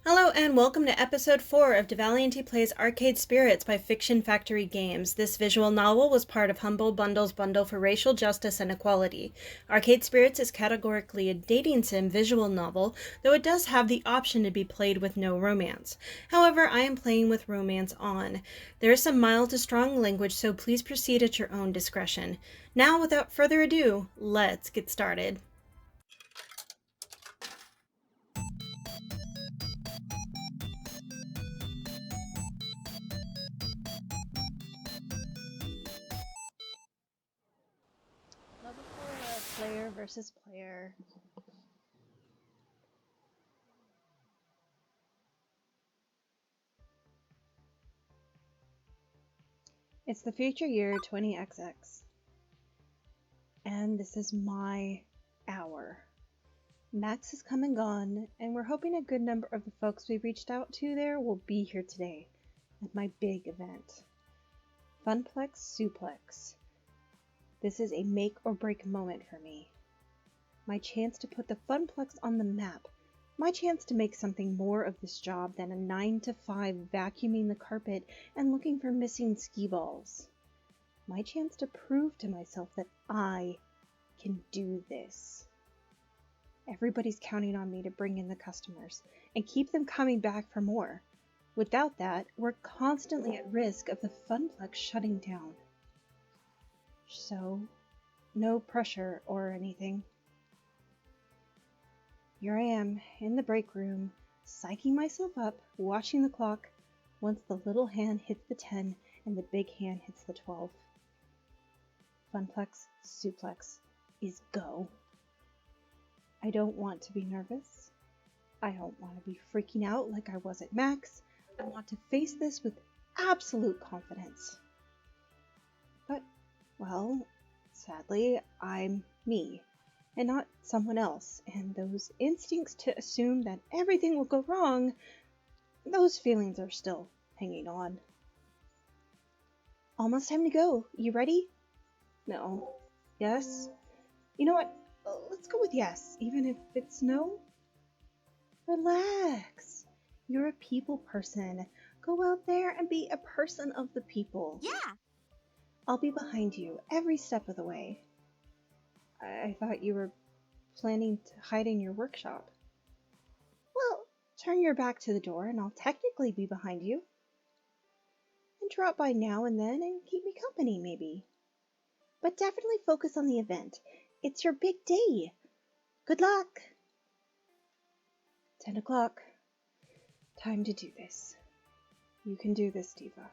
Hello and welcome to episode 4 of deValiante Plays Arcade Spirits by Fiction Factory Games. This visual novel was part of Humble Bundle's Bundle for Racial Justice and Equality. Arcade Spirits is categorically a dating sim visual novel, though it does have the option to be played with no romance. However, I am playing with romance on. There is some mild to strong language, so please proceed at your own discretion. Now, without further ado, let's get started. Level 4, player versus player. It's the future year 20XX, and this is my hour. Max has come and gone, and we're hoping a good number of the folks we reached out to there will be here today at my big event. Funplex Suplex. This is a make or break moment for me. My chance to put the Funplex on the map. My chance to make something more of this job than a 9-to-5 vacuuming the carpet and looking for missing skee balls. My chance to prove to myself that I can do this. Everybody's counting on me to bring in the customers and keep them coming back for more. Without that, we're constantly at risk of the Funplex shutting down. So, no pressure or anything. Here I am, in the break room, psyching myself up, watching the clock, once the little hand hits the 10 and the big hand hits the 12. Funplex Suplex is go. I don't want to be nervous. I don't want to be freaking out like I was at Max. I want to face this with absolute confidence. But, well, sadly, I'm me, and not someone else, and those instincts to assume that everything will go wrong, those feelings are still hanging on. Almost time to go. You ready? No. Yes? You know what? Let's go with yes, even if it's no. Relax. You're a people person. Go out there and be a person of the people. Yeah. I'll be behind you every step of the way. I thought you were planning to hide in your workshop. Well, turn your back to the door and I'll technically be behind you. And drop by now and then and keep me company, maybe. But definitely focus on the event. It's your big day. Good luck. 10 o'clock. Time to do this. You can do this, Diva.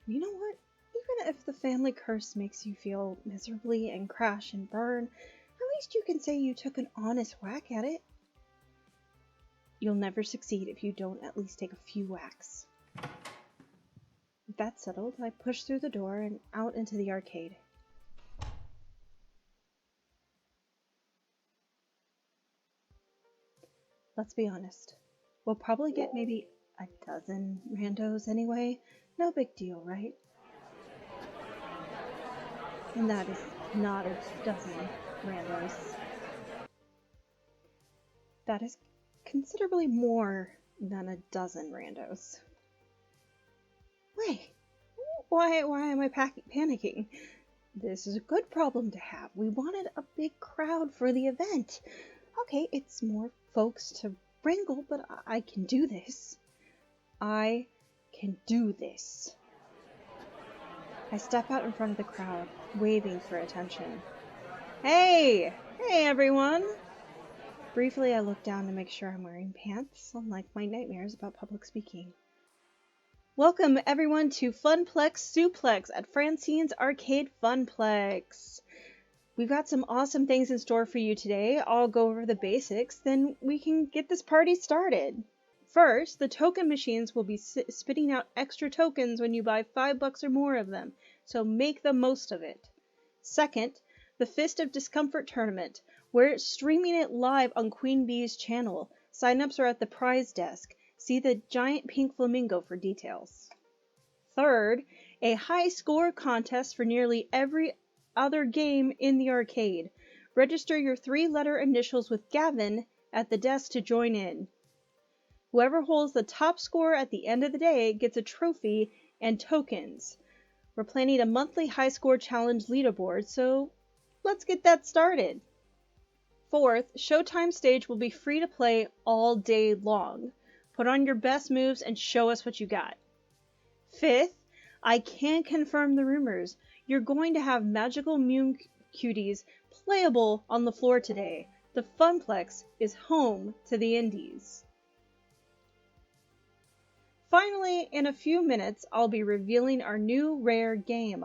You know what? Even if the family curse makes you feel miserably and crash and burn, at least you can say you took an honest whack at it. You'll never succeed if you don't at least take a few whacks. With that settled, I push through the door and out into the arcade. Let's be honest. We'll probably get maybe a dozen randos anyway. No big deal, right? And that is not a dozen randos. That is considerably more than a dozen randos. Wait, why am I panicking? This is a good problem to have. We wanted a big crowd for the event. Okay, it's more folks to wrangle, but I can do this. I can do this. I step out in front of the crowd, waving for attention. Hey everyone! Briefly, I look down to make sure I'm wearing pants, unlike my nightmares about public speaking. Welcome everyone to Funplex Suplex at Francine's Arcade Funplex. We've got some awesome things in store for you today. I'll go over the basics, then we can get this party started. First, the token machines will be spitting out extra tokens when you buy $5 or more of them, so make the most of it. Second, the Fist of Discomfort Tournament. We're streaming it live on Queen Bee's channel. Sign-ups are at the prize desk. See the giant pink flamingo for details. Third, a high score contest for nearly every other game in the arcade. Register your 3-letter initials with Gavin at the desk to join in. Whoever holds the top score at the end of the day gets a trophy and tokens. We're planning a monthly high score challenge leaderboard, so let's get that started. Fourth, Showtime stage will be free to play all day long. Put on your best moves and show us what you got. Fifth, I can confirm the rumors. You're going to have magical Mew cuties playable on the floor today. The Funplex is home to the indies. Finally, in a few minutes, I'll be revealing our new rare game.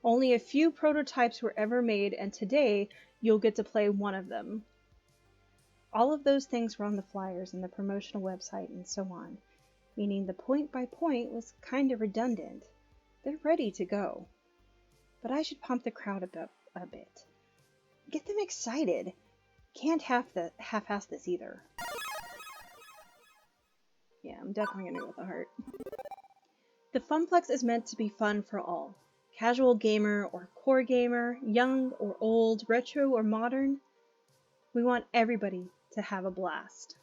Only a few prototypes were ever made, and today you'll get to play one of them. All of those things were on the flyers and the promotional website and so on, meaning the point by point was kind of redundant. They're ready to go. But I should pump the crowd a bit. Get them excited. Can't half-ass this either. Yeah, I'm definitely gonna go with the heart. The Funplex is meant to be fun for all. Casual gamer or core gamer, young or old, retro or modern. We want everybody to have a blast.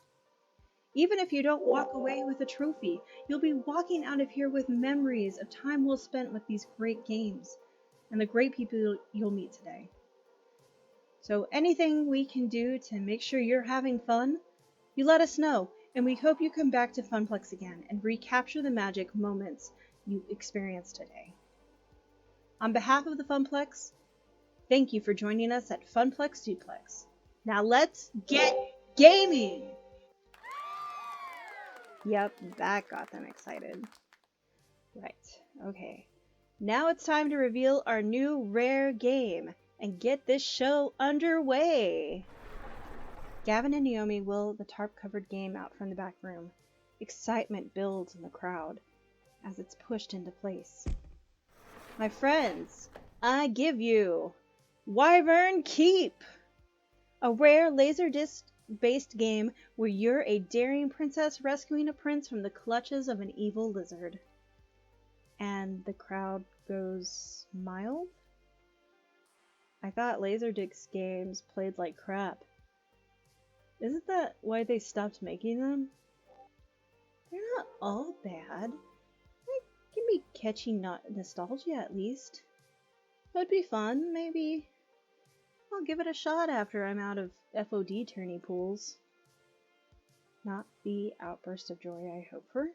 Even if you don't walk away with a trophy, you'll be walking out of here with memories of time well spent with these great games and the great people you'll meet today. So anything we can do to make sure you're having fun, you let us know, and we hope you come back to Funplex again and recapture the magic moments you experienced today. On behalf of the Funplex, thank you for joining us at Funplex Duplex. Now let's get gaming! Yep, that got them excited. Right, okay. Now it's time to reveal our new rare game and get this show underway. Gavin and Naomi wheel the tarp-covered game out from the back room. Excitement builds in the crowd as it's pushed into place. My friends, I give you Wyvern Keep! A rare Laserdisc-based game where you're a daring princess rescuing a prince from the clutches of an evil lizard. And the crowd goes mild? I thought Laserdisc games played like crap. Isn't that why they stopped making them? They're not all bad. They can be catchy nostalgia at least. It would be fun, maybe. I'll give it a shot after I'm out of FOD tourney pools. Not the outburst of joy I hope for.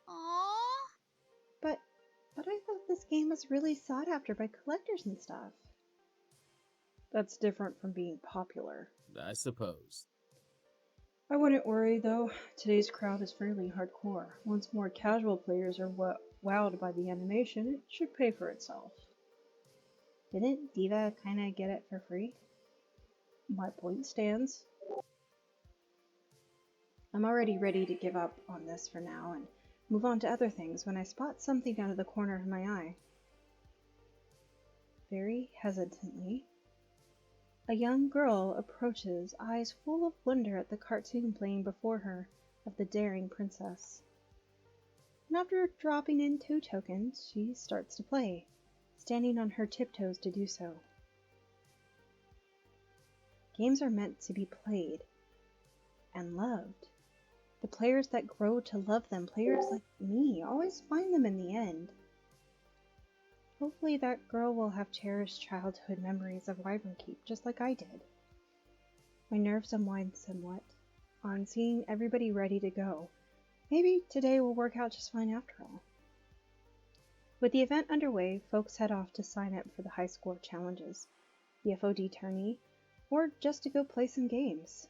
Aww. But I thought this game was really sought after by collectors and stuff. That's different from being popular. I suppose. I wouldn't worry though. Today's crowd is fairly hardcore. Once more casual players are wowed by the animation, it should pay for itself. Didn't Diva kinda get it for free? My point stands. I'm already ready to give up on this for now and move on to other things when I spot something out of the corner of my eye. Very hesitantly, a young girl approaches, eyes full of wonder at the cartoon playing before her of the daring princess. And after dropping in 2 tokens, she starts to play, standing on her tiptoes to do so. Games are meant to be played and loved. The players that grow to love them, players like me, always find them in the end. Hopefully that girl will have cherished childhood memories of Wyvern Keep, just like I did. My nerves unwind somewhat on seeing everybody ready to go. Maybe today will work out just fine after all. With the event underway, folks head off to sign up for the high score challenges, the FOD tourney, or just to go play some games.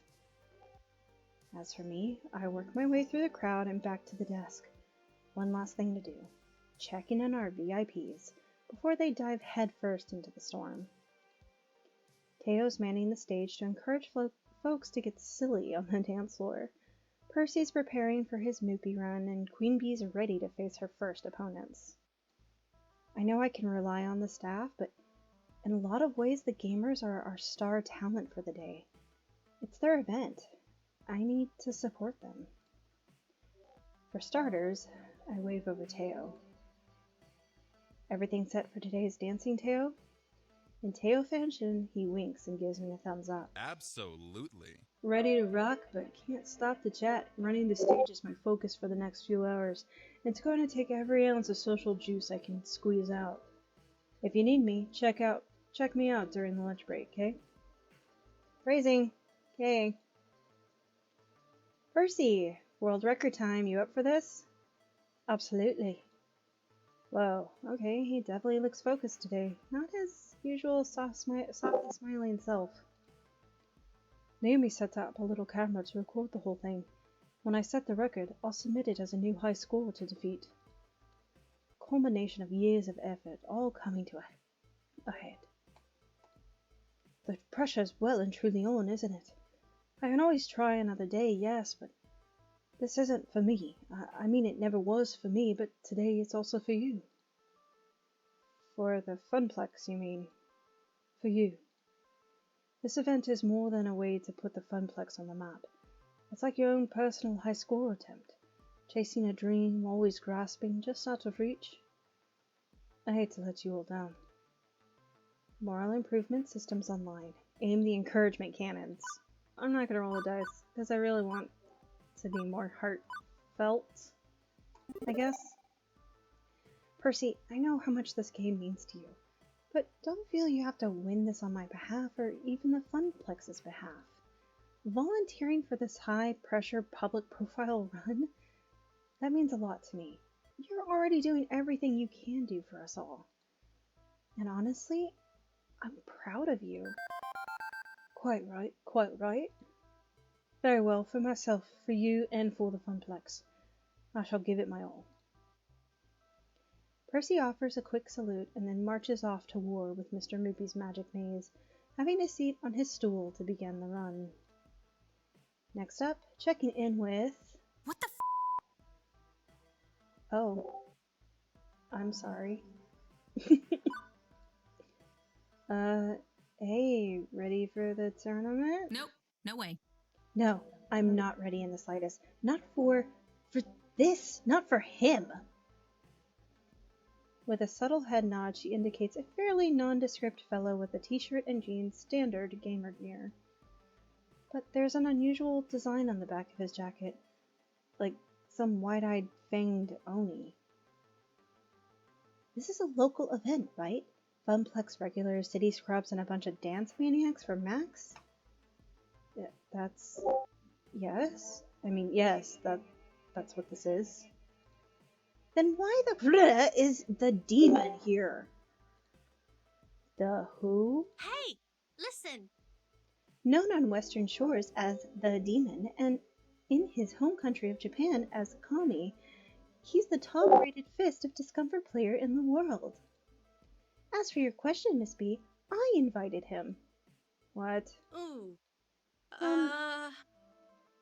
As for me, I work my way through the crowd and back to the desk. One last thing to do, checking in our VIPs before they dive headfirst into the storm. Teo's manning the stage to encourage folks to get silly on the dance floor. Percy's preparing for his Moopy run, and Queen Bee's ready to face her first opponents. I know I can rely on the staff, but in a lot of ways the gamers are our star talent for the day. It's their event. I need to support them. For starters, I wave over Teo. Everything set for today's dancing, Teo? In Teo fashion, he winks and gives me a thumbs up. Absolutely. Ready to rock, but can't stop the chat. Running the stage is my focus for the next few hours. It's going to take every ounce of social juice I can squeeze out. If you need me, check me out during the lunch break, okay? Phrasing. Okay. Percy, world record time. You up for this? Absolutely. Whoa, okay, he definitely looks focused today. Not his usual softly smiling self. Naomi set up a little camera to record the whole thing. When I set the record, I'll submit it as a new high score to defeat. Culmination of years of effort, all coming to a head. The pressure's well and truly on, isn't it? I can always try another day, yes, but this isn't for me. I mean, it never was for me, but today it's also for you. For the Funplex, you mean? For you. This event is more than a way to put the Funplex on the map. It's like your own personal high score attempt. Chasing a dream, always grasping, just out of reach. I hate to let you all down. Moral improvement systems online. Aim the encouragement cannons. I'm not gonna roll the dice, because I really want to be more heartfelt, I guess. Percy, I know how much this game means to you, but don't feel you have to win this on my behalf or even the Funplex's behalf. Volunteering for this high-pressure public profile run, that means a lot to me. You're already doing everything you can do for us all. And honestly, I'm proud of you. Quite right, quite right. Very well, for myself, for you, and for the Funplex. I shall give it my all. Percy offers a quick salute and then marches off to war with Mr. Moopy's magic maze, having a seat on his stool to begin the run. Next up, checking in with... What the Oh. I'm sorry. Hey, ready for the tournament? Nope, no way. No, I'm not ready in the slightest. Not for this, not for him. With a subtle head nod, she indicates a fairly nondescript fellow with a t-shirt and jeans, standard gamer gear. But there's an unusual design on the back of his jacket, like some wide-eyed fanged Oni. This is a local event, right? Funplex regulars, city scrubs, and a bunch of dance maniacs for Max? Yeah, that's... yes? I mean, yes, that's what this is. Then why the is the demon here? The who? Hey, listen! Known on Western shores as the Demon, and in his home country of Japan as Kami, he's the top-rated fist of discomfort player in the world. As for your question, Miss B, I invited him. What? Ooh.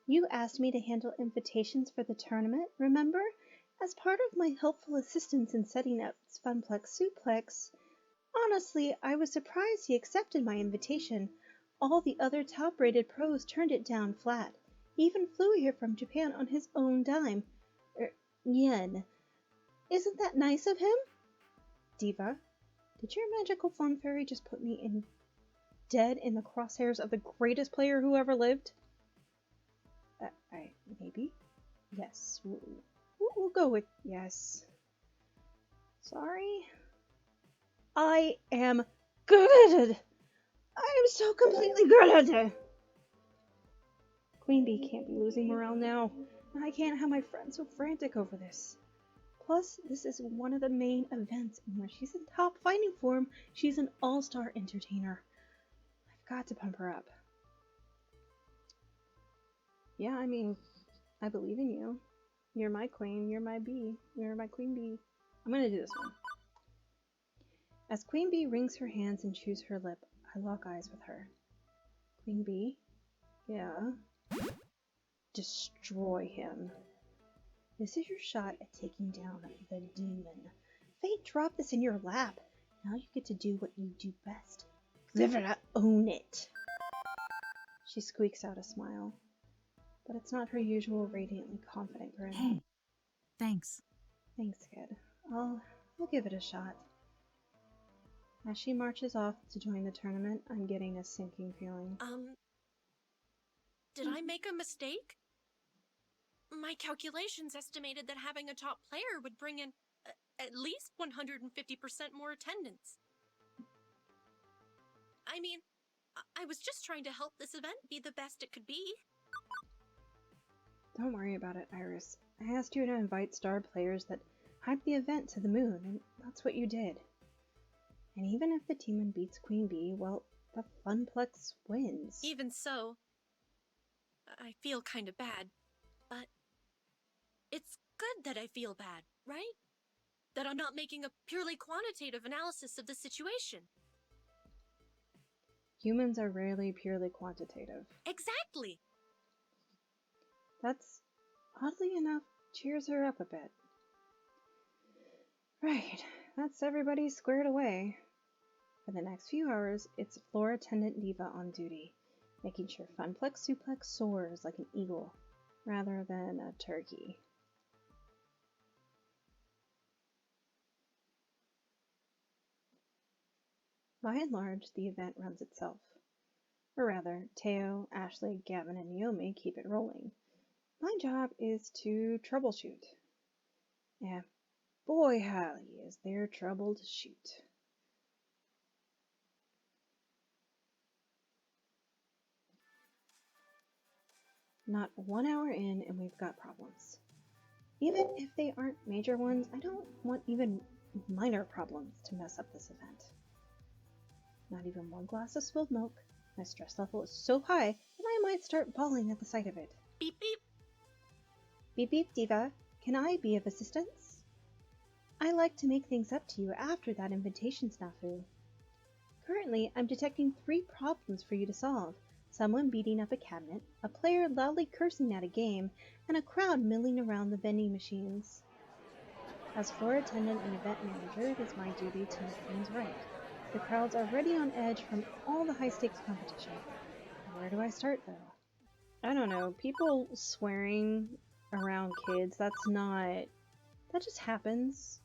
You asked me to handle invitations for the tournament, remember? As part of my helpful assistance in setting up Funplex Suplex. Honestly, I was surprised he accepted my invitation. All the other top-rated pros turned it down flat. He even flew here from Japan on his own dime. Yen. Isn't that nice of him? Diva, did your magical form fairy just put me in dead in the crosshairs of the greatest player who ever lived? Maybe? Yes. We'll go with yes. Sorry? I am good! I am so completely good! Queen Bee can't be losing morale now. I can't have my friends so frantic over this. Plus, this is one of the main events, and when she's in top fighting form, she's an all-star entertainer. I've got to pump her up. Yeah, I mean, I believe in you. You're my queen, you're my bee, you're my queen bee. I'm gonna do this one. As Queen Bee wrings her hands and chews her lip, I lock eyes with her. Queen Bee? Yeah? Destroy him. This is your shot at taking down the demon. Fate dropped this in your lap. Now you get to do what you do best. Own it. She squeaks out a smile. But it's not her usual radiantly confident grin. Hey, thanks. Thanks, kid. I'll give it a shot. As she marches off to join the tournament, I'm getting a sinking feeling. Did I make a mistake? My calculations estimated that having a top player would bring in at least 150% more attendance. I mean, I was just trying to help this event be the best it could be. Don't worry about it, Iris. I asked you to invite star players that hype the event to the moon, and that's what you did. And even if the demon beats Queen Bee, well, the Funplex wins. Even so, I feel kind of bad, but it's good that I feel bad, right? That I'm not making a purely quantitative analysis of the situation. Humans are rarely purely quantitative. Exactly! That's, oddly enough, cheers her up a bit. Right, that's everybody squared away. For the next few hours, it's floor attendant Diva on duty, making sure Funplex Suplex soars like an eagle, rather than a turkey. By and large, the event runs itself. Or rather, Teo, Ashley, Gavin, and Naomi keep it rolling. My job is to troubleshoot. And boy howdy is there trouble to shoot. Not 1 hour in and we've got problems. Even if they aren't major ones, I don't want even minor problems to mess up this event. Not even 1 glass of spilled milk. My stress level is so high that I might start bawling at the sight of it. Beep beep! Beep beep, Diva. Can I be of assistance? I like to make things up to you after that invitation snafu. Currently, I'm detecting 3 problems for you to solve. Someone beating up a cabinet, a player loudly cursing at a game, and a crowd milling around the vending machines. As floor attendant and event manager, it is my duty to make things right. The crowd's already on edge from all the high-stakes competition. Where do I start, though? I don't know. People swearing around kids, that just happens.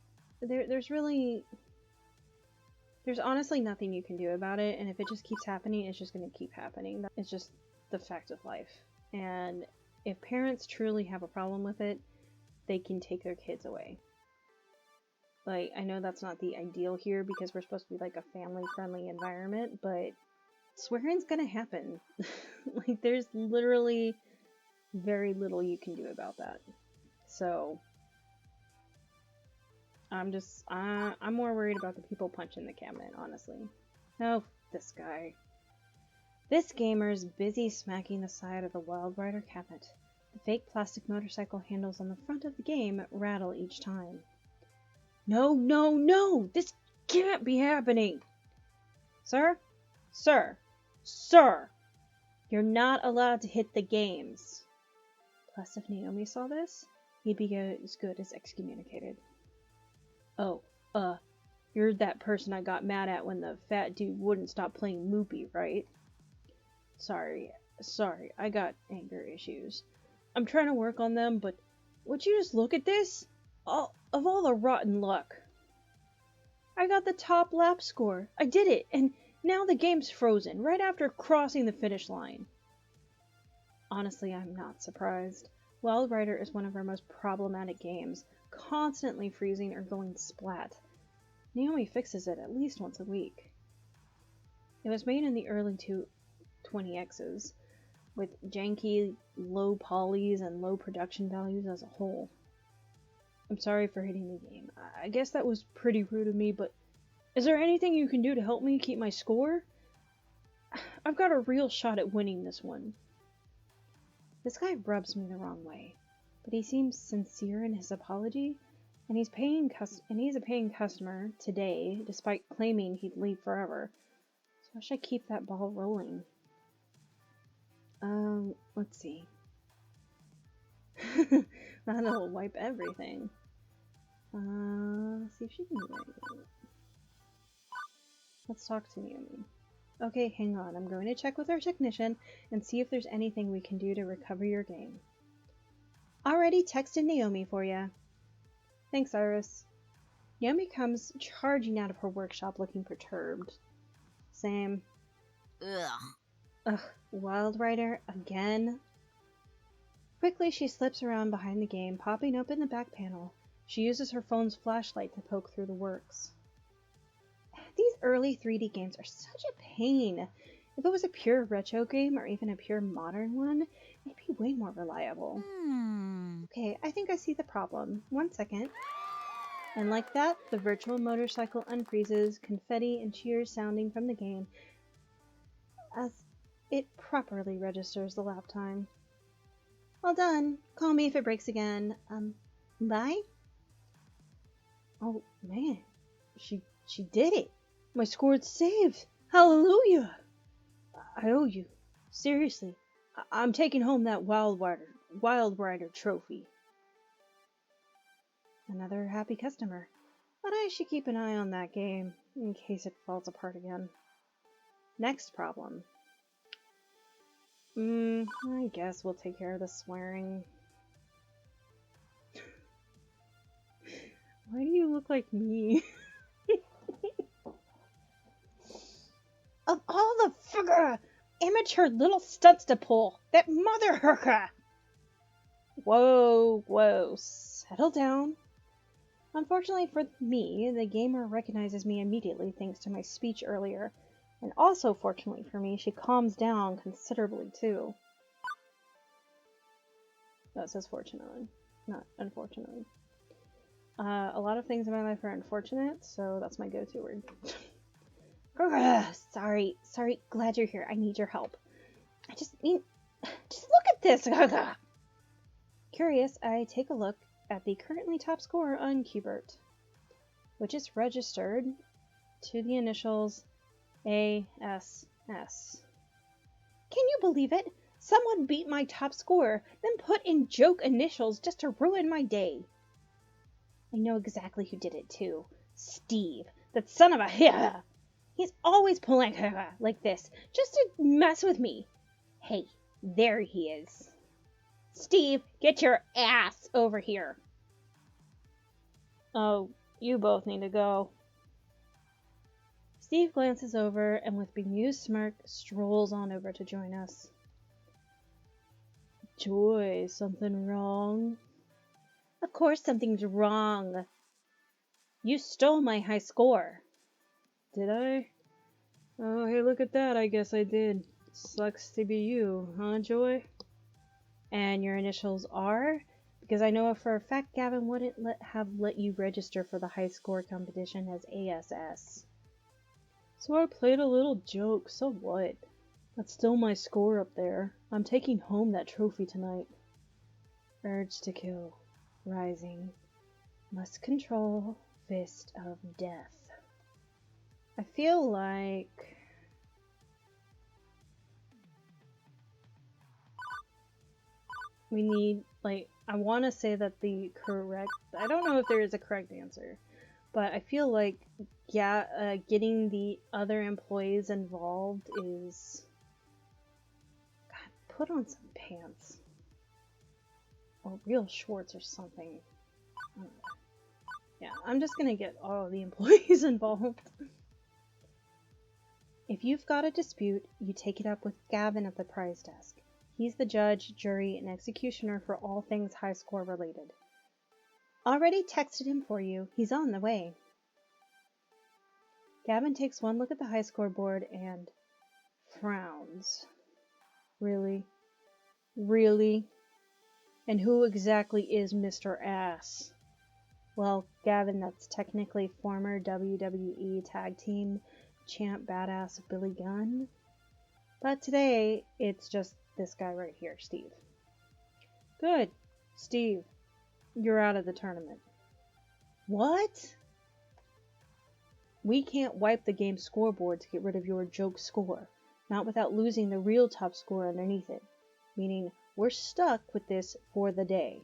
There's honestly nothing you can do about it, and if it just keeps happening, it's just going to keep happening. It's just the fact of life. And if parents truly have a problem with it, they can take their kids away. Like, I know that's not the ideal here because we're supposed to be like a family-friendly environment, but swearing's gonna happen. Like, there's literally very little you can do about that. So, I'm more worried about the people punching the cabinet, honestly. Oh, this guy. This gamer's busy smacking the side of the Wild Rider cabinet. The fake plastic motorcycle handles on the front of the game rattle each time. No, no, no! This can't be happening! Sir? Sir! Sir! You're not allowed to hit the games. Plus, if Naomi saw this, he'd be as good as excommunicated. Oh, you're that person I got mad at when the fat dude wouldn't stop playing Moopy, right? Sorry, I got anger issues. I'm trying to work on them, but would you just look at this? Of all the rotten luck. I got the top lap score. I did it, and now the game's frozen, right after crossing the finish line. Honestly, I'm not surprised. Wild Rider is one of our most problematic games, constantly freezing or going splat. Naomi fixes it at least once a week. It was made in the early 20Xs, with janky, low polys and low production values as a whole. I'm sorry for hitting the game. I guess that was pretty rude of me, but is there anything you can do to help me keep my score? I've got a real shot at winning this one. This guy rubs me the wrong way, but he seems sincere in his apology, and he's a paying customer today, despite claiming he'd leave forever. So I should keep that ball rolling. Let's see. That'll wipe everything. Let's see if she can do anything. Let's talk to Naomi. Okay, hang on. I'm going to check with our technician and see if there's anything we can do to recover your game. Already texted Naomi for ya. Thanks, Iris. Yumi comes charging out of her workshop looking perturbed. Same. Ugh. Ugh, Wild Rider again? Quickly, she slips around behind the game, popping open the back panel. She uses her phone's flashlight to poke through the works. These early 3D games are such a pain. If it was a pure retro game or even a pure modern one, it'd be way more reliable. Okay, I think I see the problem. 1 second. And like that, the virtual motorcycle unfreezes, confetti and cheers sounding from the game as it properly registers the lap time. Well done. Call me if it breaks again. Bye? Oh, man. She did it. My score's saved. Hallelujah. I owe you. Seriously. I'm taking home that Wild Rider trophy. Another happy customer. But I should keep an eye on that game in case it falls apart again. Next problem. I guess we'll take care of the swearing. Why do you look like me? Of all the amateur little stunts to pull, that mother hurker! Whoa, settle down. Unfortunately for me, the gamer recognizes me immediately thanks to my speech earlier. And also, fortunately for me, she calms down considerably too. No, it says fortunately, not unfortunately. A lot of things in my life are unfortunate, so that's my go-to word. Sorry, glad you're here. I need your help. Just look at this. Curious, I take a look at the currently top scorer on Qbert, which is registered to the initials ASS. Can you believe it? Someone beat my top scorer, then put in joke initials just to ruin my day. I know exactly who did it too. Steve, that son of a He's always pulling like this, just to mess with me. Hey, there he is. Steve, get your ass over here. Oh, you both need to go. Steve glances over and with bemused smirk strolls on over to join us. Joy, something wrong? Of course something's wrong. You stole my high score. Did I? Oh, hey, look at that. I guess I did. Sucks to be you, huh, Joy? And your initials are? Because I know for a fact Gavin wouldn't have let you register for the high score competition as ASS. So I played a little joke, so what? That's still my score up there. I'm taking home that trophy tonight. Urge to kill. Rising. Must control. Fist of death. I feel like we need, I want to say that the correct, I don't know if there is a correct answer, but I feel like, yeah, getting the other employees involved is, God, put on some pants. Or real shorts or something. Yeah, I'm just gonna get all of the employees involved. If you've got a dispute, you take it up with Gavin at the prize desk. He's the judge, jury, and executioner for all things high score related. Already texted him for you. He's on the way. Gavin takes one look at the high score board and frowns. Really? Really? And who exactly is Mr. Ass? Well, Gavin, that's technically former WWE Tag Team Champ Badass Billy Gunn. But today, it's just this guy right here, Steve. Good. Steve, you're out of the tournament. What? We can't wipe the game's scoreboard to get rid of your joke score, not without losing the real top score underneath it. Meaning, we're stuck with this for the day.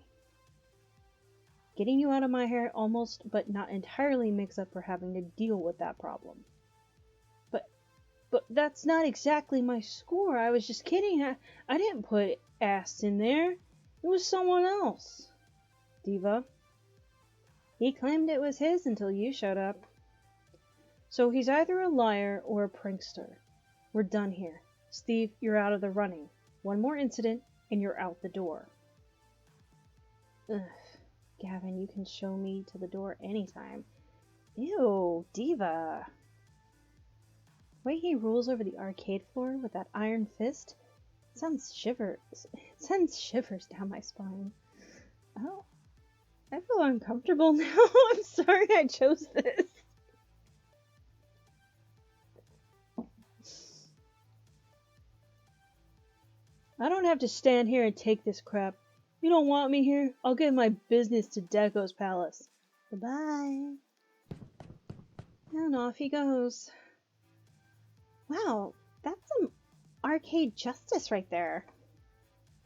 Getting you out of my hair almost, but not entirely makes up for having to deal with that problem. But that's not exactly my score. I was just kidding. I didn't put ass in there. It was someone else. Diva. He claimed it was his until you showed up. So he's either a liar or a prankster. We're done here. Steve, you're out of the running. One more incident, and you're out the door. Ugh. Gavin, you can show me to the door anytime. Ew, Diva. The way he rules over the arcade floor with that iron fist sends shivers down my spine. Oh, I feel uncomfortable now. I'm sorry I chose this. I don't have to stand here and take this crap. You don't want me here? I'll give my business to Deco's palace. Bye-bye. And off he goes. Wow, that's some arcade justice right there.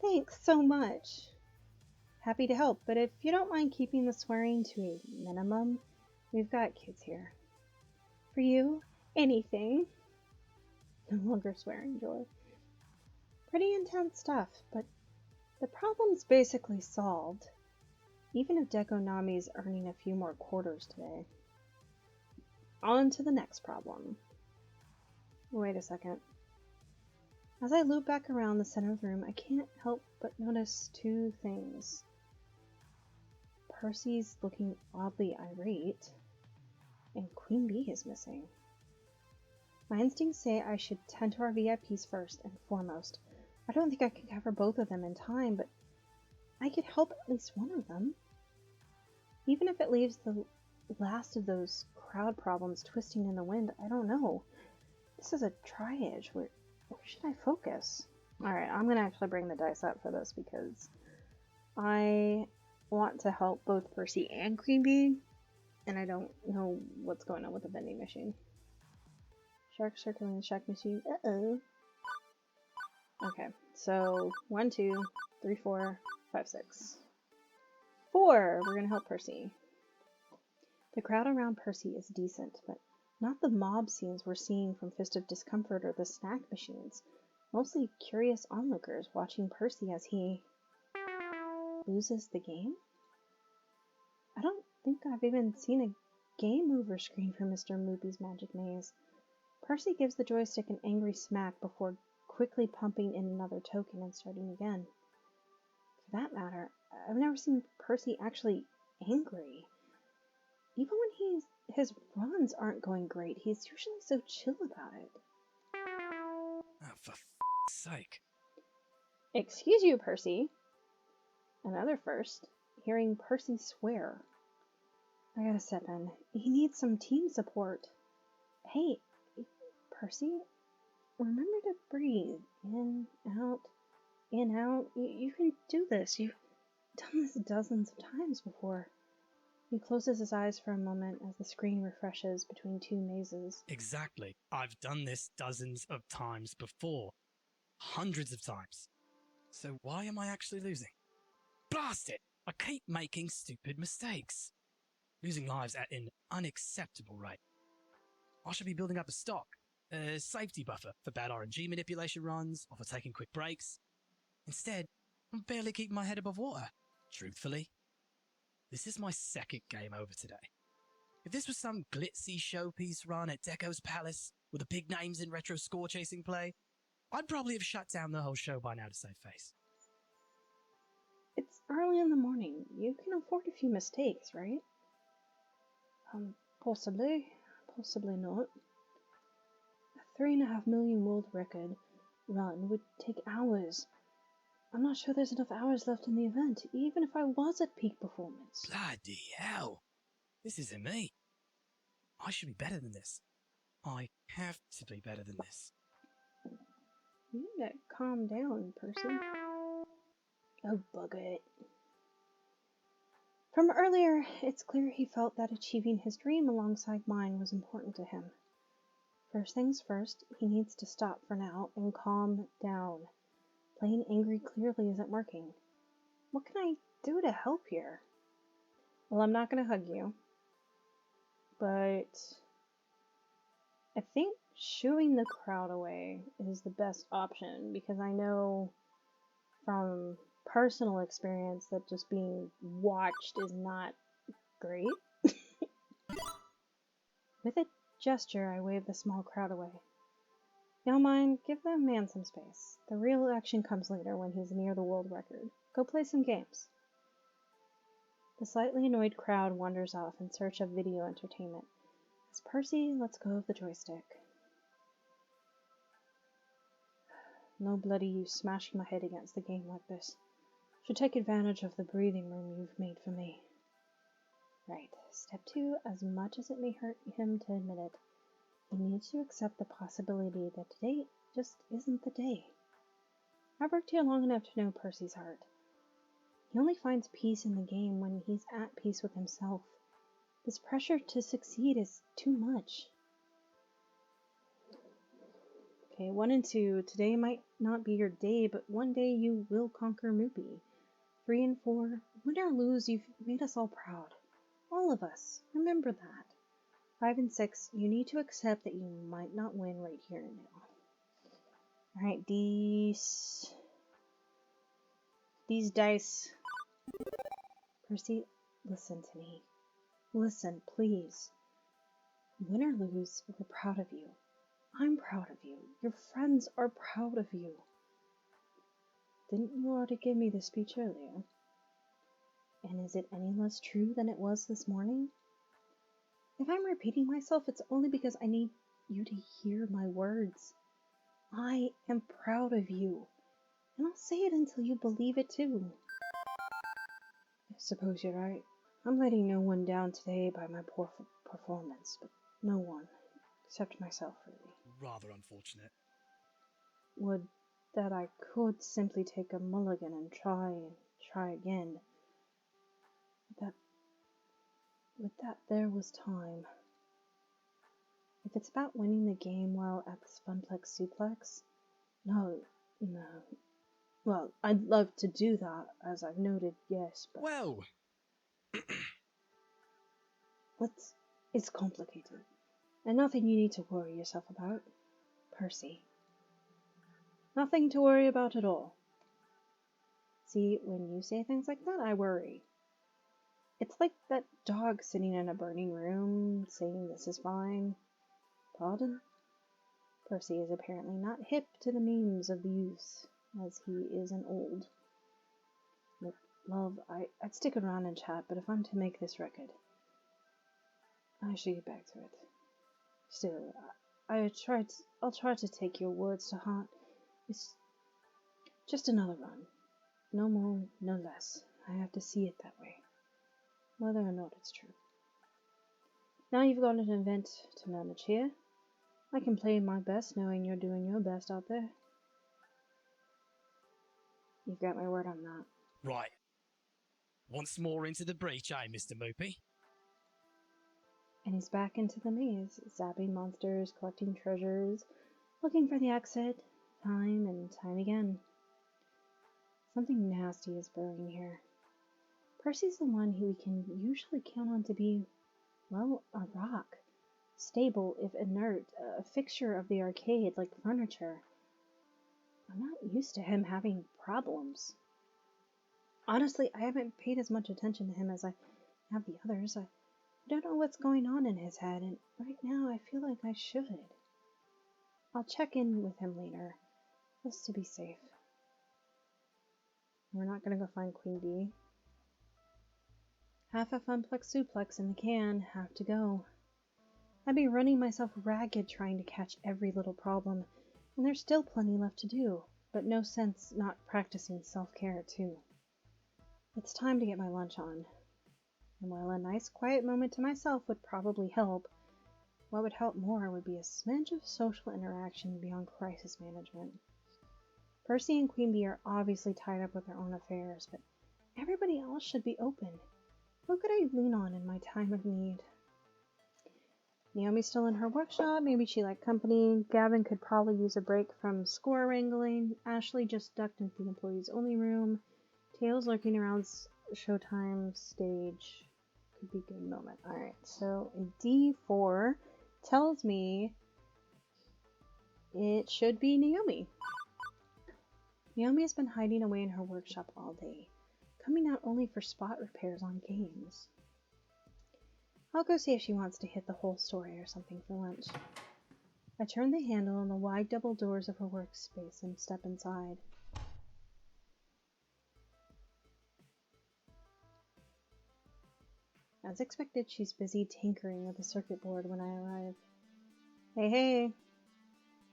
Thanks so much. Happy to help, but if you don't mind keeping the swearing to a minimum, we've got kids here. For you, anything. No longer swearing, Joy. Pretty intense stuff, but the problem's basically solved. Even if Deco Nami's earning a few more quarters today. On to the next problem. Wait a second. As I loop back around the center of the room, I can't help but notice two things. Percy's looking oddly irate, and Queen Bee is missing. My instincts say I should tend to our VIPs first and foremost. I don't think I can cover both of them in time, but I could help at least one of them. Even if it leaves the last of those crowd problems twisting in the wind, I don't know. This is a triage. Where should I focus? Alright, I'm going to actually bring the dice up for this because I want to help both Percy and Queen Bee, and I don't know what's going on with the vending machine. Shark circling the shark machine. Uh-oh. Okay, so 1, 2, 3, 4, 5, 6. 4! We're going to help Percy. The crowd around Percy is decent, but not the mob scenes we're seeing from Fist of Discomfort or the snack machines. Mostly curious onlookers watching Percy as he loses the game? I don't think I've even seen a game over screen for Mr. Moopy's Magic Maze. Percy gives the joystick an angry smack before quickly pumping in another token and starting again. For that matter, I've never seen Percy actually angry. Even when his runs aren't going great, he's usually so chill about it. Oh, for sake. Excuse you, Percy. Another first, hearing Percy swear. I gotta step in. He needs some team support. Hey, Percy, remember to breathe. In, out, in, out. You can do this. You've done this dozens of times before. He closes his eyes for a moment as the screen refreshes between two mazes. Exactly. I've done this dozens of times before. Hundreds of times. So why am I actually losing? Blast it! I keep making stupid mistakes. Losing lives at an unacceptable rate. I should be building up a stock. A safety buffer for bad RNG manipulation runs or for taking quick breaks. Instead, I'm barely keeping my head above water. Truthfully. This is my second game over today. If this was some glitzy showpiece run at Deco's Palace with the big names in retro score chasing play, I'd probably have shut down the whole show by now to save face. It's early in the morning. You can afford a few mistakes, right? Possibly. Possibly not. A 3.5 million world record run would take hours. I'm not sure there's enough hours left in the event, even if I was at peak performance. Bloody hell. This isn't me. I should be better than this. I have to be better than this. You need to calm down, Percy. Oh, bugger it. From earlier, it's clear he felt that achieving his dream alongside mine was important to him. First things first, he needs to stop for now and calm down. Playing angry clearly isn't working. What can I do to help here? Well, I'm not going to hug you. But I think shooing the crowd away is the best option because I know from personal experience that just being watched is not Great. With a gesture, I waved the small crowd away. Don't mind, give the man some space. The real action comes later when he's near the world record. Go play some games. The slightly annoyed crowd wanders off in search of video entertainment. As Percy lets go of the joystick. No bloody use smashing my head against the game like this. Should take advantage of the breathing room you've made for me. Right. Step 2, as much as it may hurt him to admit it, he needs to accept the possibility that today just isn't the day. I've worked here long enough to know Percy's heart. He only finds peace in the game when he's at peace with himself. This pressure to succeed is too much. Okay, 1 and 2. Today might not be your day, but one day you will conquer Moopy. 3 and 4. Win or lose, you've made us all proud. All of us. Remember that. 5 and 6. You need to accept that you might not win right here and now. Alright, these dice. Percy, listen to me. Listen, please. Win or lose, we're proud of you. I'm proud of you. Your friends are proud of you. Didn't you already give me the speech earlier? And is it any less true than it was this morning? If I'm repeating myself, it's only because I need you to hear my words. I am proud of you. And I'll say it until you believe it too. I suppose you're right. I'm letting no one down today by my poor performance, but no one, except myself, really. Rather unfortunate. Would that I could simply take a mulligan and try again. With that there was time. If it's about winning the game while at this Funplex Suplex, no. Well, I'd love to do that, as I've noted, yes, but... Well... It's complicated, and nothing you need to worry yourself about. Percy. Nothing to worry about at all. See, when you say things like that, I worry. It's like that dog sitting in a burning room, saying this is fine. Pardon? Percy is apparently not hip to the memes of the youth, as he is an old. Look, love, I'd stick around and chat, but if I'm to make this record, I should get back to it. Still, I'll try to take your words to heart. It's just another run. No more, no less. I have to see it that way, whether or not it's true. Now you've got an event to manage here. I can play my best knowing you're doing your best out there. You've got my word on that. Right. Once more into the breach, eh, Mr. Moopy? And he's back into the maze, zapping monsters, collecting treasures, looking for the exit, time and time again. Something nasty is brewing here. Percy's the one who we can usually count on to be, well, a rock. Stable, if inert, a fixture of the arcade like furniture. I'm not used to him having problems. Honestly, I haven't paid as much attention to him as I have the others. I don't know what's going on in his head, and right now I feel like I should. I'll check in with him later, just to be safe. We're not gonna go find Queen Bee. Half a Funplex Suplex in the can, have to go. I'd be running myself ragged trying to catch every little problem, and there's still plenty left to do, but no sense not practicing self-care too. It's time to get my lunch on. And while a nice quiet moment to myself would probably help, what would help more would be a smidge of social interaction beyond crisis management. Percy and Queen Bee are obviously tied up with their own affairs, but everybody else should be open. Who could I lean on in my time of need? Naomi's still in her workshop, maybe she liked company. Gavin could probably use a break from score wrangling. Ashley just ducked into the employees only room. Tails lurking around Showtime stage. Could be a good moment. Alright, so D4 tells me it should be Naomi. Naomi has been hiding away in her workshop all day, coming out only for spot repairs on games. I'll go see if she wants to hit the whole story or something for lunch. I turn the handle on the wide double doors of her workspace and step inside. As expected, she's busy tinkering with the circuit board when I arrive. Hey, hey.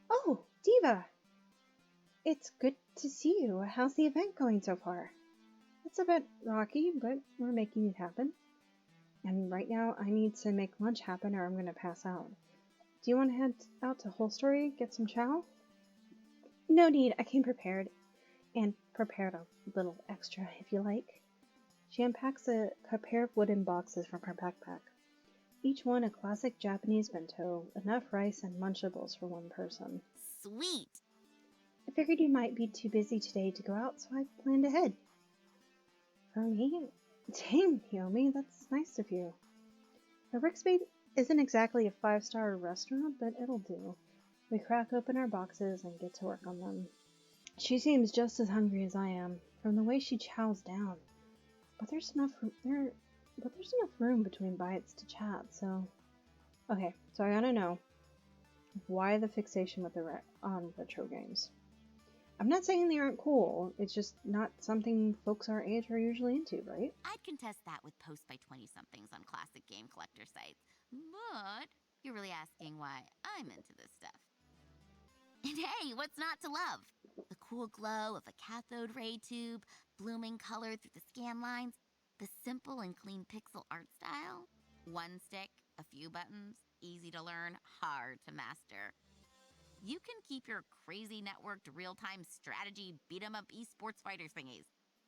Oh, Diva! It's good to see you. How's the event going so far? It's a bit rocky, but we're making it happen. And right now, I need to make lunch happen or I'm going to pass out. Do you want to head out to Holstory, get some chow? No need, I came prepared. And prepared a little extra, if you like. She unpacks a pair of wooden boxes from her backpack. Each one a classic Japanese bento, enough rice and Lunchables for one person. Sweet! I figured you might be too busy today to go out, so I planned ahead. For me? Dang, Naomi, that's nice of you. The workspace isn't exactly a 5-star restaurant, but it'll do. We crack open our boxes and get to work on them. She seems just as hungry as I am, from the way she chows down. But there's enough room between bites to chat, so... Okay, so I gotta know, why the fixation with on retro games? I'm not saying they aren't cool, it's just not something folks our age are usually into, right? I'd contest that with posts by 20-somethings on classic game collector sites. But you're really asking why I'm into this stuff. And hey, what's not to love? The cool glow of a cathode ray tube, blooming color through the scan lines, the simple and clean pixel art style. One stick, a few buttons, easy to learn, hard to master. You can keep your crazy networked real-time strategy beat-em-up esports fighter thingies.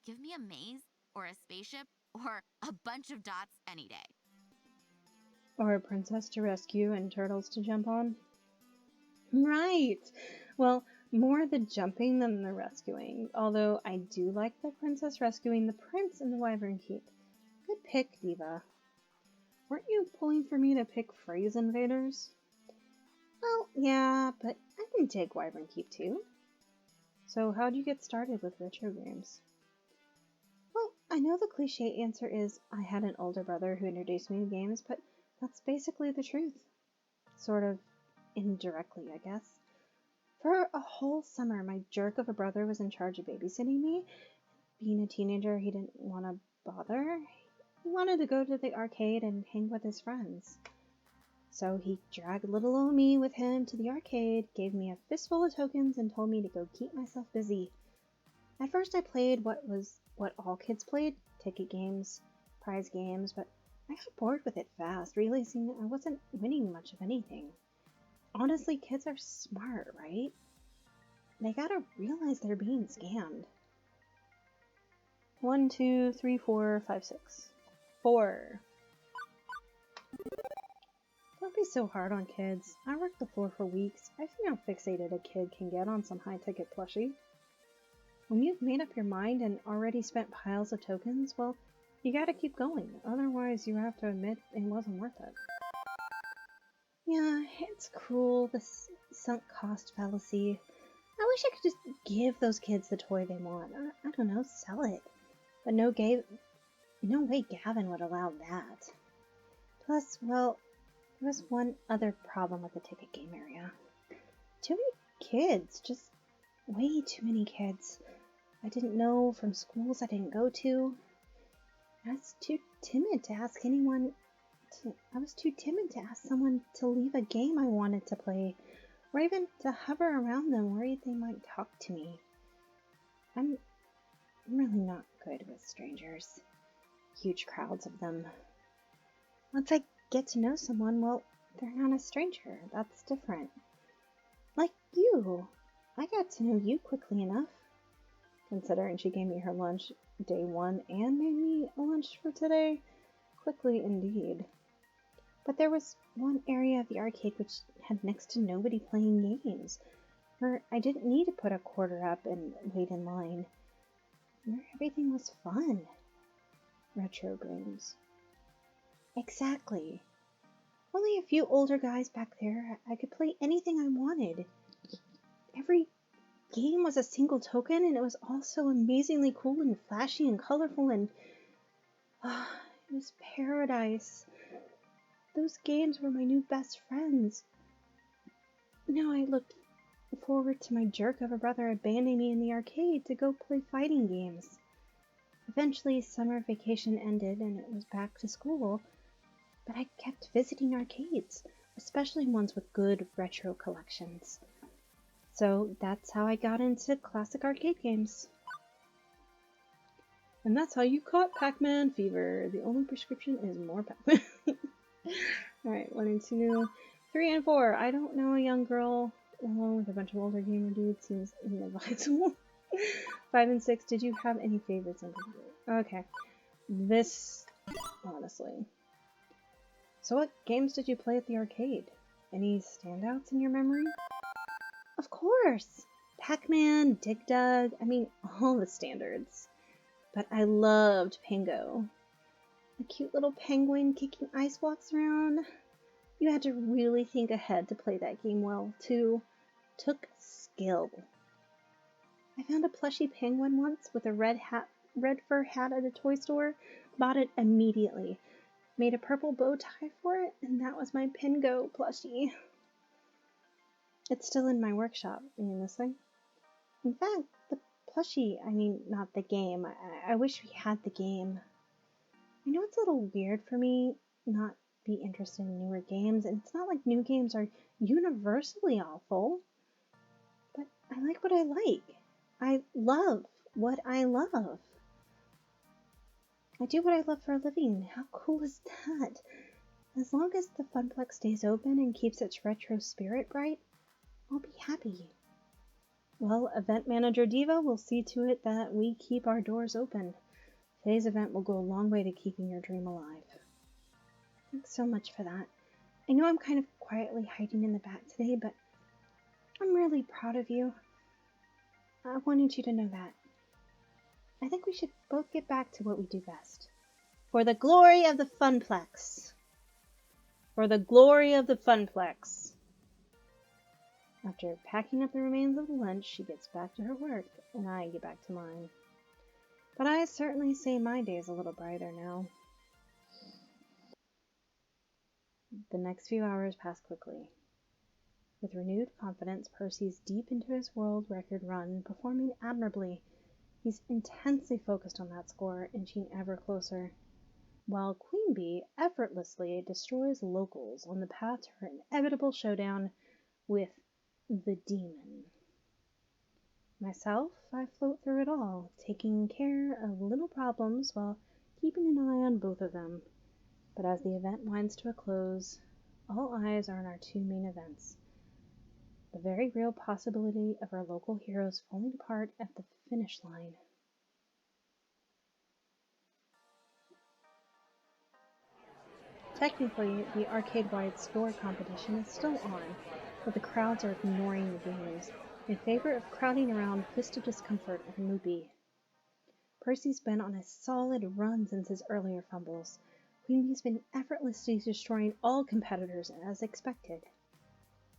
Give me a maze, or a spaceship, or a bunch of dots any day. Or a princess to rescue and turtles to jump on? Right! Well, more the jumping than the rescuing, although I do like the princess rescuing the prince in the Wyvern Keep. Good pick, Diva. Weren't you pulling for me to pick Phrase Invaders? Well, yeah, but I can dig Wyvern Keep too. So how'd you get started with retro games? Well, I know the cliche answer is I had an older brother who introduced me to games, but that's basically the truth. Sort of indirectly, I guess. For a whole summer, my jerk of a brother was in charge of babysitting me. Being a teenager, he didn't want to bother. He wanted to go to the arcade and hang with his friends. So he dragged little old me with him to the arcade, gave me a fistful of tokens, and told me to go keep myself busy. At first I played what all kids played, ticket games, prize games, but I got bored with it fast, realizing I wasn't winning much of anything. Honestly, kids are smart, right? They gotta realize they're being scammed. 1, 2, 3, 4, 5, 6. 4. Don't be so hard on kids. I worked the floor for weeks. I've seen how fixated a kid can get on some high-ticket plushie. When you've made up your mind and already spent piles of tokens, well, you gotta keep going. Otherwise, you have to admit it wasn't worth it. Yeah, it's cruel, this sunk cost fallacy. I wish I could just give those kids the toy they want. I don't know, sell it. But no way Gavin would allow that. Plus, well, there was one other problem with the ticket game area. Too many kids, just way too many kids. I didn't know from schools I didn't go to. I was too timid to ask someone to leave a game I wanted to play, or even to hover around them worried they might talk to me. I'm really not good with strangers. Huge crowds of them. Once I get to know someone, well, they're not a stranger. That's different. Like you. I got to know you quickly enough. Considering she gave me her lunch day one and made me a lunch for today. Quickly indeed. But there was one area of the arcade which had next to nobody playing games, where I didn't need to put a quarter up and wait in line, where everything was fun. Retro games. Exactly. Only a few older guys back there. I could play anything I wanted. Every game was a single token, and it was also amazingly cool and flashy and colorful, and it was paradise. Those games were my new best friends. Now I looked forward to my jerk of a brother abandoning me in the arcade to go play fighting games. Eventually, summer vacation ended and it was back to school, but I kept visiting arcades, especially ones with good retro collections. So that's how I got into classic arcade games. And that's how you caught Pac-Man fever. The only prescription is more Pac-Man. Alright, 1 and 2, 3 and 4. I don't know a young girl alone with a bunch of older gamer dudes seems inadvisable. 5 and 6, did you have any favorites in particular? Okay. This, honestly. So what games did you play at the arcade? Any standouts in your memory? Of course! Pac-Man, Dig Dug, I mean, all the standards. But I loved Pingo. A cute little penguin kicking ice blocks around. You had to really think ahead to play that game well, too. Took skill. I found a plushy penguin once with a red fur hat at a toy store. Bought it immediately. Made a purple bow tie for it, and that was my Pingo plushie. It's still in my workshop. You mean this thing? In fact, the plushie, I mean, not the game. I wish we had the game. I know it's a little weird for me not be interested in newer games, and it's not like new games are universally awful, but I like what I like. I love what I love. I do what I love for a living. How cool is that? As long as the Funplex stays open and keeps its retro spirit bright, I'll be happy. Well, Event Manager Diva will see to it that we keep our doors open. Today's event will go a long way to keeping your dream alive. Thanks so much for that. I know I'm kind of quietly hiding in the back today, but I'm really proud of you. I wanted you to know that. I think we should both get back to what we do best. For the glory of the Funplex. For the glory of the Funplex. After packing up the remains of the lunch, she gets back to her work, and I get back to mine. But I certainly say my day is a little brighter now. The next few hours pass quickly. With renewed confidence, Percy's deep into his world record run, performing admirably. He's intensely focused on that score, inching ever closer, while Queen Bee effortlessly destroys locals on the path to her inevitable showdown with the demon. Myself, I float through it all, taking care of little problems while keeping an eye on both of them. But as the event winds to a close, all eyes are on our two main events. The very real possibility of our local heroes falling apart at the finish line. Technically, the arcade-wide score competition is still on, but the crowds are ignoring the games in favor of crowding around Fist of Discomfort and Moopy. Percy's been on a solid run since his earlier fumbles. Queen Bee's been effortlessly destroying all competitors as expected.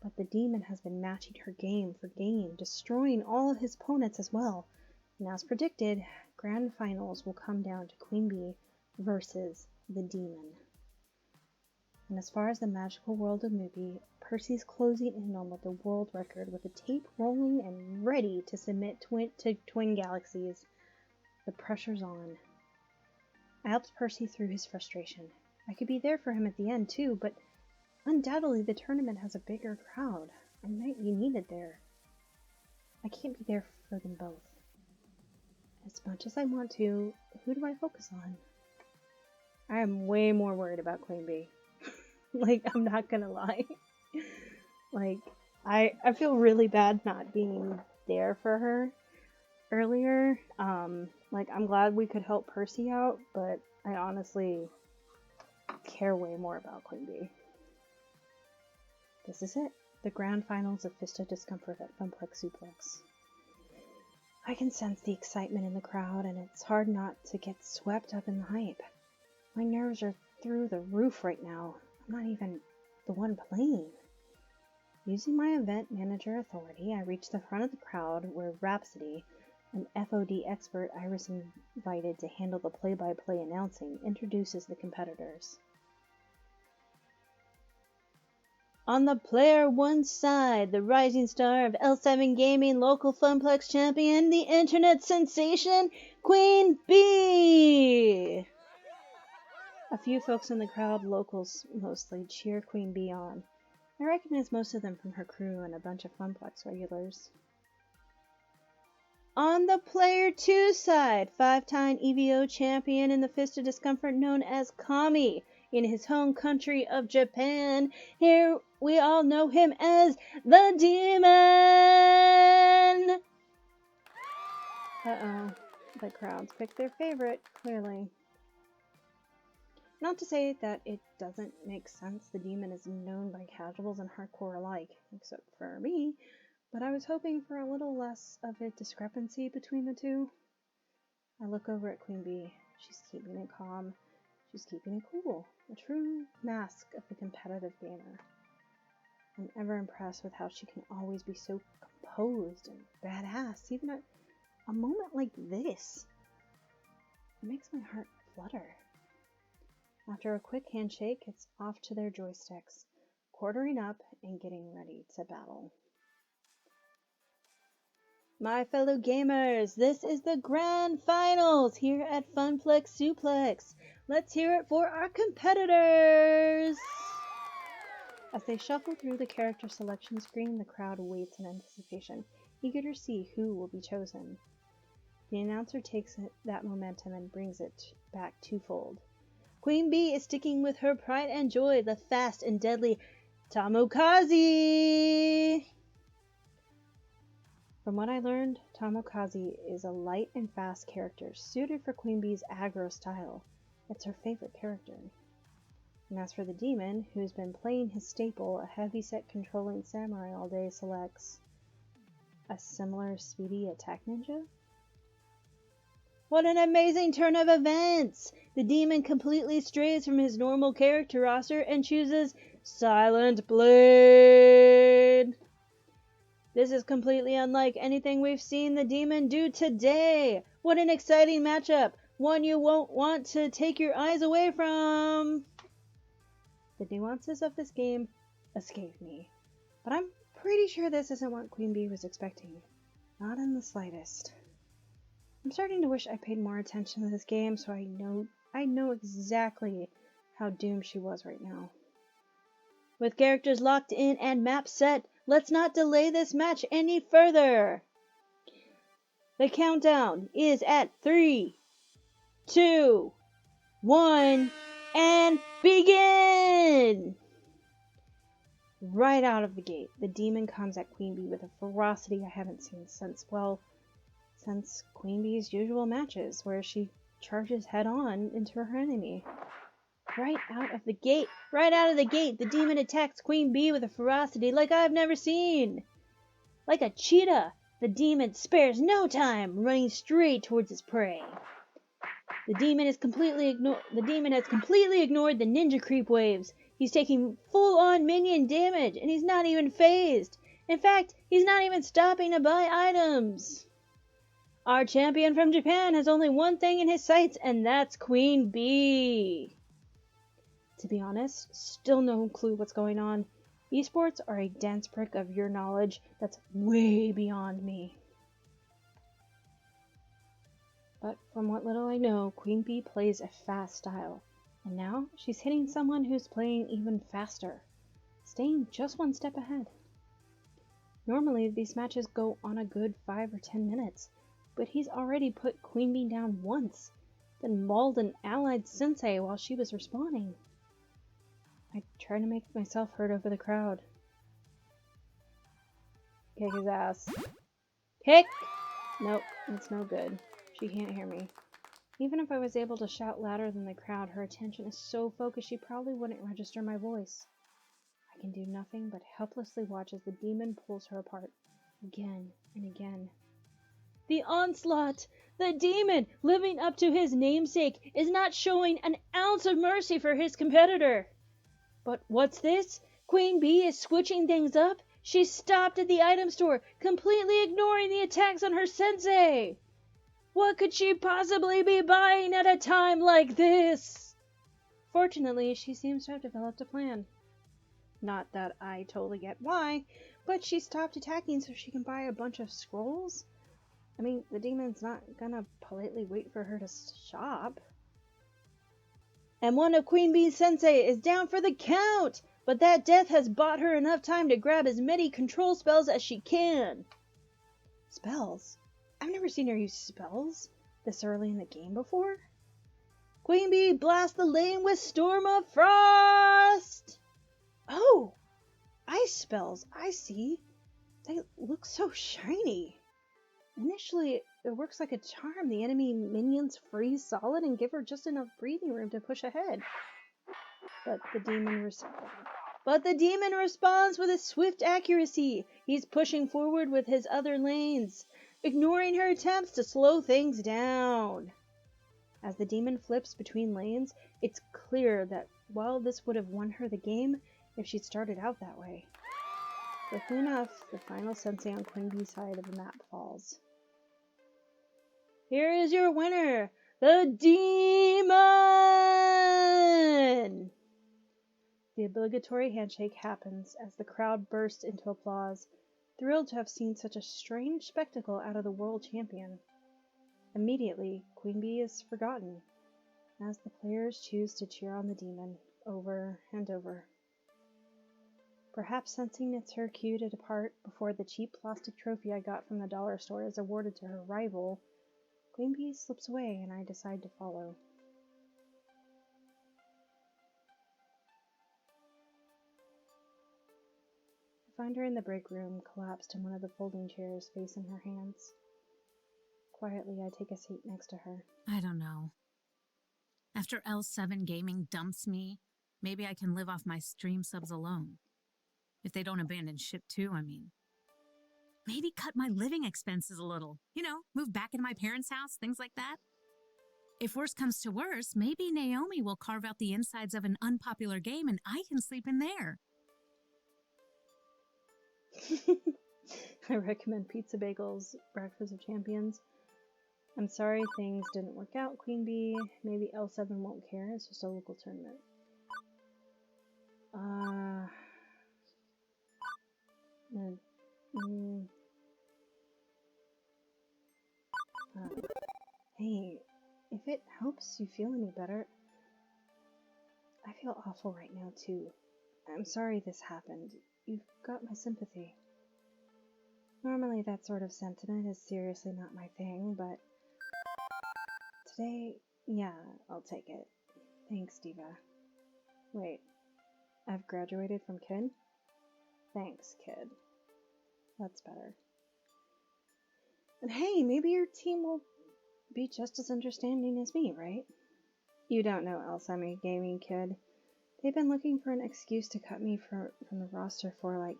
But the demon has been matching her game for game, destroying all of his opponents as well. And as predicted, grand finals will come down to Queen Bee versus the demon. And as far as the magical world of Moopy, Percy's closing in on the world record with the tape rolling and ready to submit to Twin Galaxies. The pressure's on. I helped Percy through his frustration. I could be there for him at the end too, but undoubtedly the tournament has a bigger crowd. I might be needed there. I can't be there for them both. As much as I want to, who do I focus on? I am way more worried about Queen Bee. Like, I'm not gonna lie. Like, I feel really bad not being there for her earlier. Like, I'm glad we could help Percy out, but I honestly care way more about Queen Bee. This is it. The grand finals of Fist of Discomfort at Funplex Suplex. I can sense the excitement in the crowd, and it's hard not to get swept up in the hype. My nerves are through the roof right now. I'm not even the one playing. Using my event manager authority, I reach the front of the crowd where Rhapsody, an FOD expert Iris invited to handle the play-by-play announcing, introduces the competitors. On the player 1 side, the rising star of L7 Gaming, local Funplex champion, the internet sensation, Queen Bee! A few folks in the crowd, locals mostly, cheer Queen Bee on. I recognize most of them from her crew and a bunch of Funplex regulars. On the player 2 side, 5-time EVO champion in the Fist of Discomfort known as Kami in his home country of Japan. Here we all know him as the Demon! Uh-oh, the crowds picked their favorite, clearly. Not to say that it doesn't make sense, the Demon is known by casuals and hardcore alike, except for me. But I was hoping for a little less of a discrepancy between the two. I look over at Queen Bee. She's keeping it calm. She's keeping it cool. A true mask of the competitive gamer. I'm ever impressed with how she can always be so composed and badass, even at a moment like this. It makes my heart flutter. After a quick handshake, it's off to their joysticks, quartering up and getting ready to battle. My fellow gamers, this is the grand finals here at Funplex Suplex. Let's hear it for our competitors! As they shuffle through the character selection screen, the crowd waits in anticipation, eager to see who will be chosen. The announcer takes that momentum and brings it back twofold. Queen Bee is sticking with her pride and joy, the fast and deadly Tomokazi! From what I learned, Tomokazi is a light and fast character, suited for Queen Bee's aggro style. It's her favorite character. And as for the Demon, who's been playing his staple, a heavyset controlling samurai all day, selects a similar speedy attack ninja? What an amazing turn of events! The Demon completely strays from his normal character roster and chooses Silent Blade! This is completely unlike anything we've seen the Demon do today. What an exciting matchup. One you won't want to take your eyes away from. The nuances of this game escape me. But I'm pretty sure this isn't what Queen Bee was expecting. Not in the slightest. I'm starting to wish I paid more attention to this game so I know exactly how doomed she was right now. With characters locked in and maps set, let's not delay this match any further. The countdown is at 3, 2, 1, and begin! Right out of the gate, the Demon comes at Queen Bee with a ferocity I haven't seen since Queen Bee's usual matches, where she charges head-on into her enemy. Right out of the gate, the Demon attacks Queen Bee with a ferocity like I've never seen. Like a cheetah, the Demon spares no time, running straight towards his prey. The Demon has completely ignored the ninja creep waves. He's taking full-on minion damage, and he's not even phased. In fact, he's not even stopping to buy items. Our champion from Japan has only one thing in his sights, and that's Queen Bee. To be honest, still no clue what's going on. Esports are a dense prick of your knowledge that's way beyond me. But from what little I know, Queen Bee plays a fast style. And now she's hitting someone who's playing even faster, staying just one step ahead. Normally these matches go on a good 5 or 10 minutes, but he's already put Queen Bee down once, then mauled an allied sensei while she was respawning. I try to make myself heard over the crowd. Kick his ass. Kick! Nope, it's no good. She can't hear me. Even if I was able to shout louder than the crowd, her attention is so focused she probably wouldn't register my voice. I can do nothing but helplessly watch as the Demon pulls her apart, again and again. The onslaught! The Demon, living up to his namesake, is not showing an ounce of mercy for his competitor. But what's this? Queen Bee is switching things up? She's stopped at the item store, completely ignoring the attacks on her sensei! What could she possibly be buying at a time like this? Fortunately, she seems to have developed a plan. Not that I totally get why, but she stopped attacking so she can buy a bunch of scrolls? I mean, the demon's not gonna politely wait for her to shop. And one of Queen Bee's sensei is down for the count, but that death has bought her enough time to grab as many control spells as she can. Spells? I've never seen her use spells this early in the game before. Queen Bee, blast the lane with Storm of Frost! Oh, ice spells, I see. They look so shiny. Initially, it works like a charm. The enemy minions freeze solid and give her just enough breathing room to push ahead. But the demon responds with a swift accuracy. He's pushing forward with his other lanes, ignoring her attempts to slow things down. As the demon flips between lanes, it's clear that while this would have won her the game if she'd started out that way. Quickly enough, the final sensei on Queen Bee's side of the map falls. Here is your winner, the demon! The obligatory handshake happens as the crowd bursts into applause, thrilled to have seen such a strange spectacle out of the world champion. Immediately, Queen Bee is forgotten, as the players choose to cheer on the demon over and over. Perhaps sensing it's her cue to depart before the cheap plastic trophy I got from the dollar store is awarded to her rival, Queen Bee slips away and I decide to follow. I find her in the break room, collapsed in one of the folding chairs, face in her hands. Quietly, I take a seat next to her. I don't know. After L7 Gaming dumps me, maybe I can live off my stream subs alone. If they don't abandon ship too, I mean. Maybe cut my living expenses a little. You know, move back into my parents' house, things like that. If worse comes to worse, maybe Naomi will carve out the insides of an unpopular game and I can sleep in there. I recommend Pizza Bagels, Breakfast of Champions. I'm sorry things didn't work out, Queen Bee. Maybe L7 won't care. It's just a local tournament. Hey, if it helps you feel any better, I feel awful right now too. I'm sorry this happened. You've got my sympathy. Normally that sort of sentiment is seriously not my thing, but today, yeah, I'll take it. Thanks, Diva. Wait, I've graduated from Kid? Thanks, Kid. That's better. And hey, maybe your team will be just as understanding as me, right? You don't know Alzheimer Gaming, Kid. They've been looking for an excuse to cut me from the roster for, like,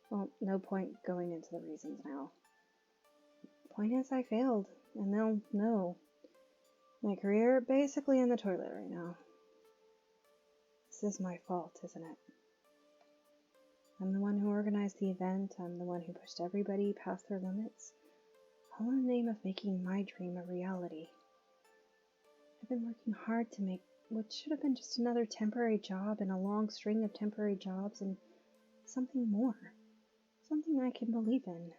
well, no point going into the reasons now. Point is, I failed, and they'll know. My career basically in the toilet right now. This is my fault, isn't it? I'm the one who organized the event, I'm the one who pushed everybody past their limits, all in the name of making my dream a reality. I've been working hard to make what should have been just another temporary job and a long string of temporary jobs and something more. Something I can believe in.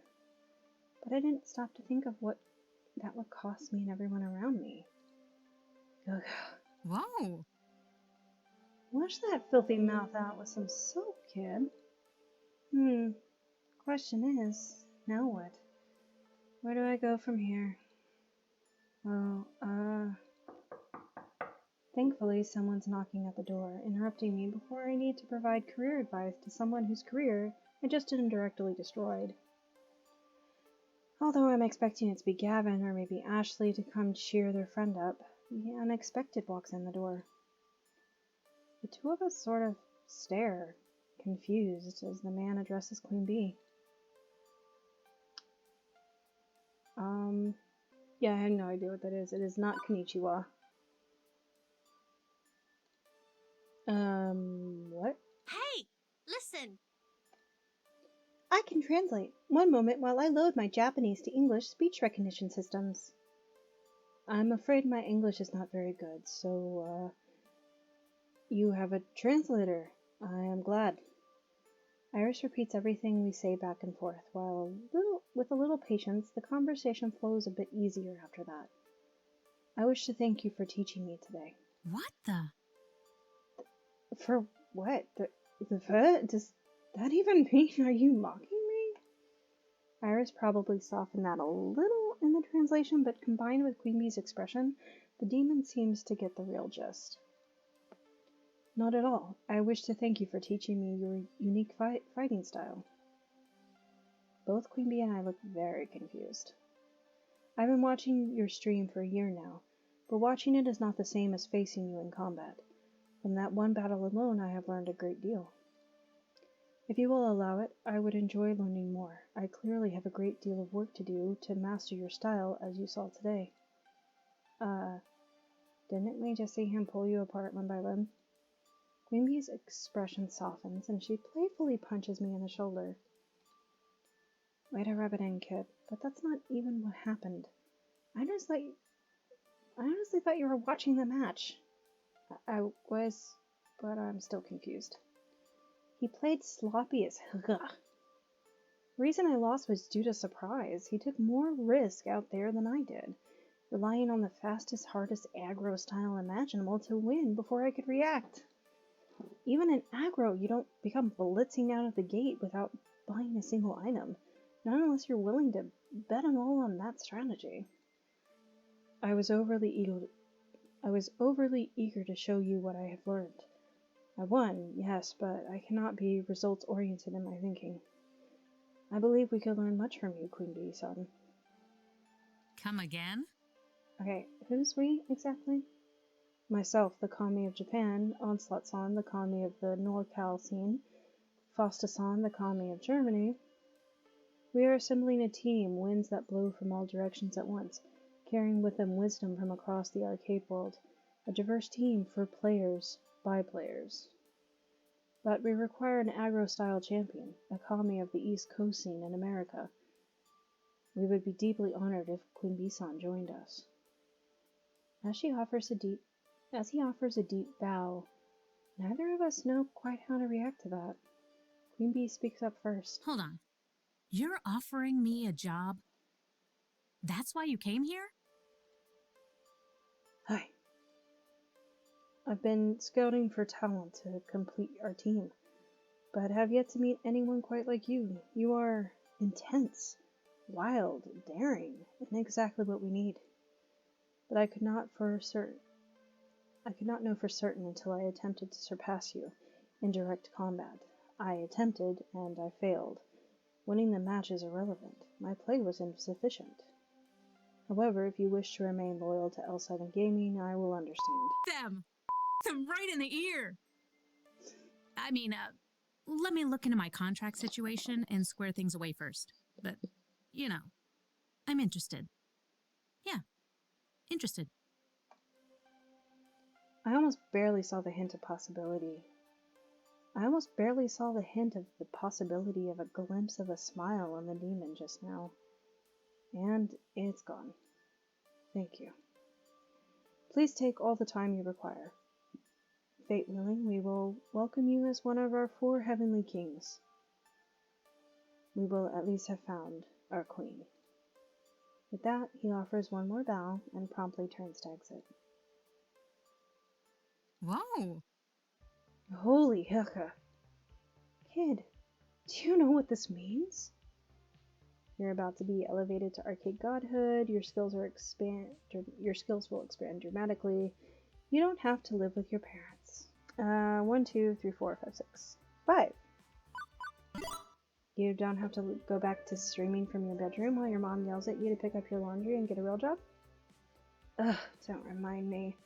But I didn't stop to think of what that would cost me and everyone around me. Ugh. Whoa! Wash that filthy mouth out with some soap, Kid. Question is, now what? Where do I go from here? Thankfully, someone's knocking at the door, interrupting me before I need to provide career advice to someone whose career I just indirectly destroyed. Although I'm expecting it to be Gavin or maybe Ashley to come cheer their friend up, the unexpected walks in the door. The two of us sort of stare, confused, as the man addresses Queen Bee. Yeah, I have no idea what that is. It is not Konnichiwa. What? Hey, listen. I can translate. One moment while I load my Japanese to English speech recognition systems. I'm afraid my English is not very good, so, you have a translator. I am glad. Iris repeats everything we say back and forth, while with a little patience, the conversation flows a bit easier after that. I wish to thank you for teaching me today. What the? For what? Does that even mean, are you mocking me? Iris probably softened that a little in the translation, but combined with Queen Bee's expression, the demon seems to get the real gist. Not at all. I wish to thank you for teaching me your unique fighting style. Both Queen Bee and I look very confused. I've been watching your stream for a year now, but watching it is not the same as facing you in combat. From that one battle alone, I have learned a great deal. If you will allow it, I would enjoy learning more. I clearly have a great deal of work to do to master your style, as you saw today. Didn't we just see him pull you apart limb by limb? Queen Bee's expression softens, and she playfully punches me in the shoulder. Way to rub it in, kid, but that's not even what happened. I honestly thought you were watching the match. I was, but I'm still confused. He played sloppy as The reason I lost was due to surprise. He took more risk out there than I did, relying on the fastest, hardest aggro style imaginable to win before I could react. Even in aggro, you don't become blitzing out of the gate without buying a single item, not unless you're willing to bet it all on that strategy. I was overly eager to show you what I have learned. I won, yes, but I cannot be results-oriented in my thinking. I believe we could learn much from you, Queen Bee-san. Come again? Okay, who's we, exactly? Myself, the Kami of Japan, Onslaught-san, the Kami of the NorCal scene, Fosta-san, the Kami of Germany. We are assembling a team, winds that blow from all directions at once, carrying with them wisdom from across the arcade world. A diverse team for players, by players. But we require an aggro-style champion, a Kami of the East Coast scene in America. We would be deeply honored if Queen Bee-san joined us. As he offers a deep bow, neither of us know quite how to react to that. Queen Bee speaks up first. Hold on. You're offering me a job? That's why you came here? Hi. I've been scouting for talent to complete our team, but have yet to meet anyone quite like you. You are intense, wild, daring, and exactly what we need. But I could not know for certain until I attempted to surpass you in direct combat. I attempted, and I failed. Winning the match is irrelevant. My play was insufficient. However, if you wish to remain loyal to L7 Gaming, I will understand. Them right in the ear! I mean, let me look into my contract situation and square things away first. But, you know, I'm interested. Yeah, interested. I almost barely saw the hint of the possibility of a glimpse of a smile on the demon just now. And it's gone. Thank you. Please take all the time you require. Fate willing, we will welcome you as one of our 4 heavenly kings. We will at least have found our queen. With that, he offers one more bow and promptly turns to exit. Whoa! Holy hecka. Kid, do you know what this means? You're about to be elevated to arcade godhood. Your skills will expand dramatically. You don't have to live with your parents. 1, 2, 3, 4, 5, 6, 5. You don't have to go back to streaming from your bedroom while your mom yells at you to pick up your laundry and get a real job. Ugh, don't remind me.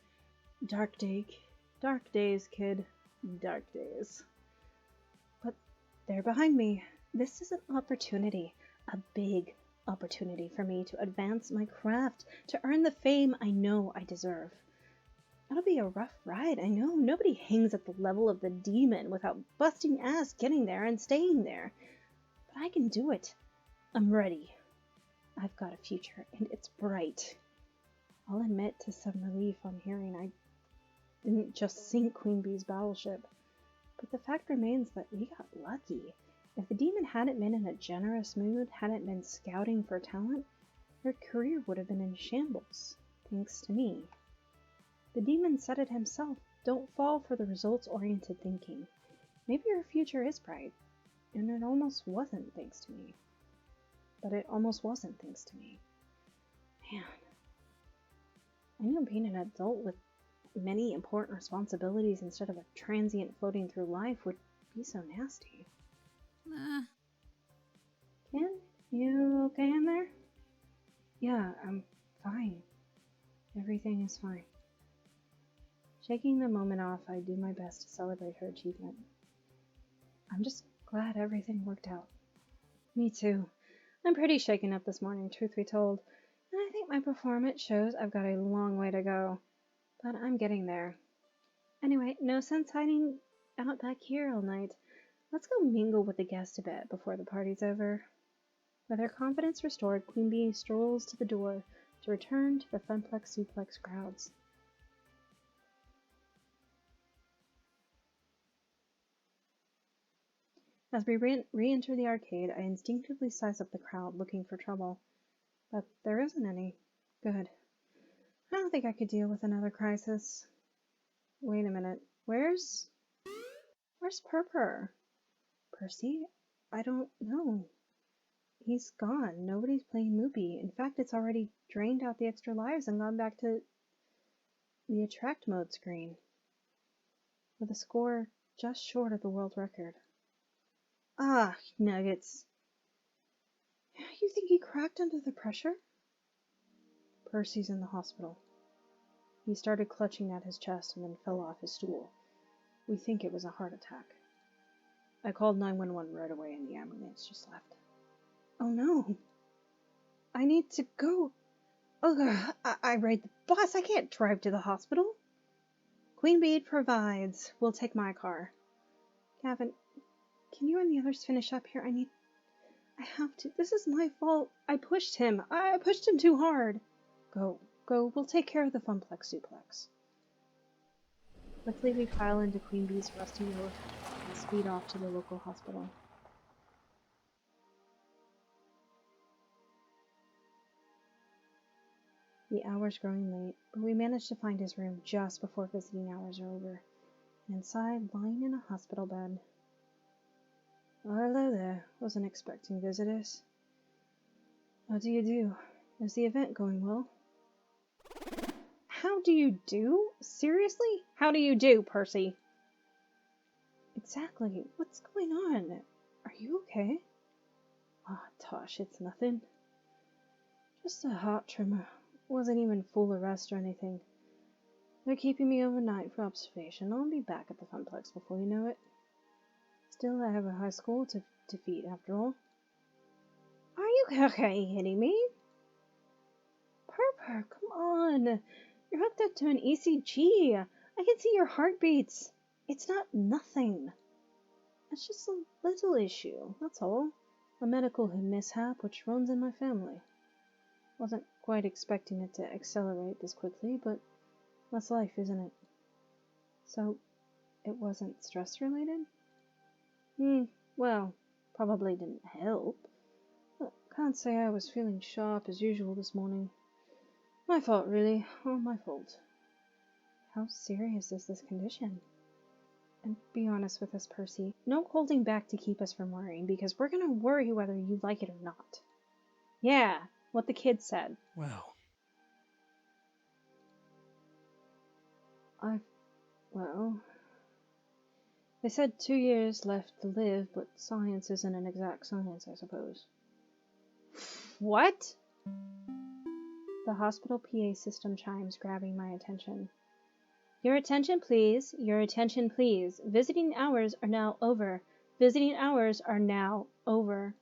Dark days, kid. Dark days. But they're behind me. This is an opportunity. A big opportunity for me to advance my craft, to earn the fame I know I deserve. It'll be a rough ride, I know. Nobody hangs at the level of the demon without busting ass getting there and staying there. But I can do it. I'm ready. I've got a future, and it's bright. I'll admit to some relief on hearing I didn't just sink Queen Bee's battleship. But the fact remains that we got lucky. If the demon hadn't been in a generous mood, hadn't been scouting for talent, her career would have been in shambles, thanks to me. The demon said it himself, don't fall for the results-oriented thinking. Maybe your future is bright, and it almost wasn't thanks to me. But it almost wasn't thanks to me. Man, I knew being an adult with many important responsibilities instead of a transient floating through life would be so nasty. Ken, you okay in there? Yeah, I'm fine. Everything is fine. Shaking the moment off, I do my best to celebrate her achievement. I'm just glad everything worked out. Me too. I'm pretty shaken up this morning, truth be told, and I think my performance shows I've got a long way to go. But I'm getting there. Anyway, no sense hiding out back here all night. Let's go mingle with the guests a bit before the party's over. With her confidence restored, Queen Bee strolls to the door to return to the Funplex Suplex crowds. As we re-enter the arcade, I instinctively size up the crowd, looking for trouble. But there isn't any. Good. I don't think I could deal with another crisis. Wait a minute. Where's Purpur? Percy? I don't know. He's gone. Nobody's playing Moopy. In fact, it's already drained out the extra lives and gone back to the attract mode screen, with a score just short of the world record. Ah, nuggets. You think he cracked under the pressure? Percy's in the hospital. He started clutching at his chest and then fell off his stool. We think it was a heart attack. I called 911 right away and the ambulance just left. Oh no. I need to go. Ugh, I ride the bus. I can't drive to the hospital. Queen Bee provides. We'll take my car. Gavin, can you and the others finish up here? I have to. This is my fault. I pushed him. I pushed him too hard. Go. We'll take care of the Funplex Suplex. Quickly we pile into Queen Bee's rusty road and speed off to the local hospital. The hour's growing late, but we manage to find his room just before visiting hours are over. And inside, lying in a hospital bed. Oh, hello there. Wasn't expecting visitors. How do you do? Is the event going well? How do you do? Seriously? How do you do, Percy? Exactly. What's going on? Are you okay? Ah, Tosh, it's nothing. Just a heart tremor. Wasn't even full arrest or anything. They're keeping me overnight for observation. I'll be back at the Funplex before you know it. Still, I have a high score to defeat after all. Are you kidding me? Purpur, come on. You're hooked up to an ECG. I can see your heartbeats. It's not nothing. It's just a little issue, that's all. A medical mishap which runs in my family. Wasn't quite expecting it to accelerate this quickly, but that's life, isn't it? So, it wasn't stress-related? Well, probably didn't help. But can't say I was feeling sharp as usual this morning. My fault, really. All my fault. How serious is this condition? And be honest with us, Percy. No holding back to keep us from worrying, because we're gonna worry whether you like it or not. Yeah, what the kid said. Well, They said 2 years left to live, but science isn't an exact science, I suppose. What? The hospital PA system chimes, grabbing my attention. Your attention, please. Your attention, please. Visiting hours are now over. Visiting hours are now over.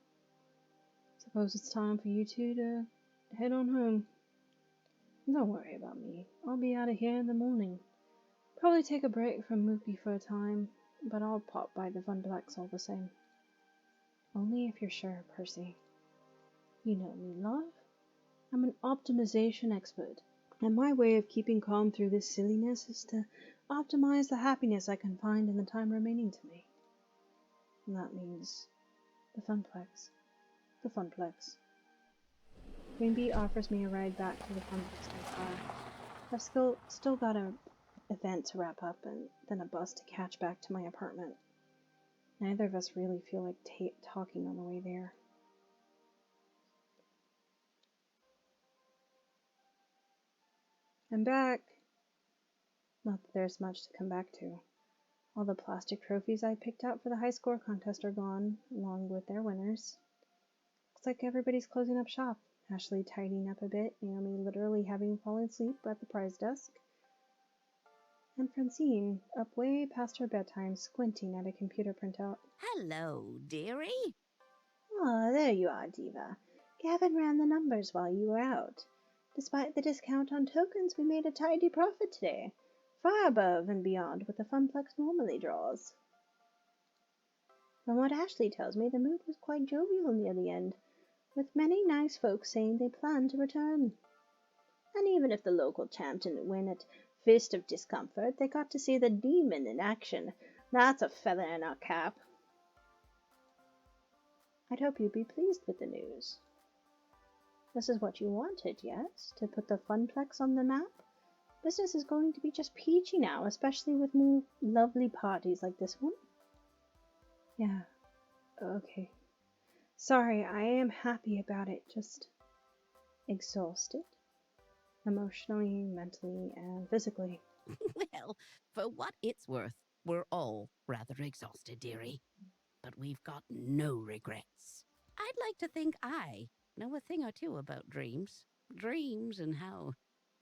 Suppose it's time for you two to head on home. Don't worry about me. I'll be out of here in the morning. Probably take a break from Mookie for a time, but I'll pop by the Funplex all the same. Only if you're sure, Percy. You know me, love. I'm an optimization expert, and my way of keeping calm through this silliness is to optimize the happiness I can find in the time remaining to me. And that means The Funplex. The Funplex. Queen Bee offers me a ride back to the Funplex in my car. I've still got an event to wrap up and then a bus to catch back to my apartment. Neither of us really feel like talking on the way there. I'm back. Not that there's much to come back to. All the plastic trophies I picked out for the high score contest are gone, along with their winners. Looks like everybody's closing up shop. Ashley tidying up a bit, Naomi literally having fallen asleep at the prize desk, and Francine up way past her bedtime, squinting at a computer printout. Hello, dearie. Ah, there you are, Diva. Gavin ran the numbers while you were out. Despite the discount on tokens, we made a tidy profit today, far above and beyond what the Funplex normally draws. From what Ashley tells me, the mood was quite jovial near the end, with many nice folks saying they plan to return. And even if the local champ didn't win at Fist of Discomfort, they got to see the demon in action. That's a feather in our cap. I'd hope you'd be pleased with the news. This is what you wanted, yes? To put the Funplex on the map? Business is going to be just peachy now, especially with more lovely parties like this one. Yeah, okay. Sorry, I am happy about it, just exhausted. Emotionally, mentally, and physically. Well, for what it's worth, we're all rather exhausted, dearie. But we've got no regrets. I'd like to think I know a thing or two about dreams. Dreams and how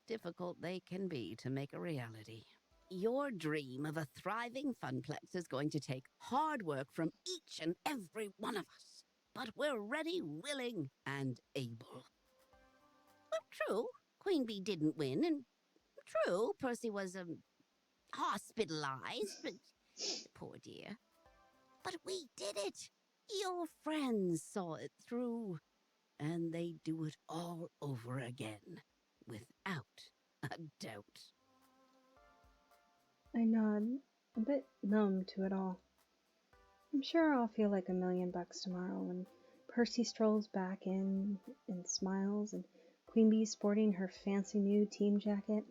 difficult they can be to make a reality. Your dream of a thriving Funplex is going to take hard work from each and every one of us. But we're ready, willing, and able. Well, true, Queen Bee didn't win, and true, Percy was, hospitalized, but poor dear. But we did it! Your friends saw it through, and they do it all over again, without a doubt. I nod, a bit numb to it all. I'm sure I'll feel like $1,000,000 tomorrow when Percy strolls back in and smiles, and Queen Bee sporting her fancy new team jacket.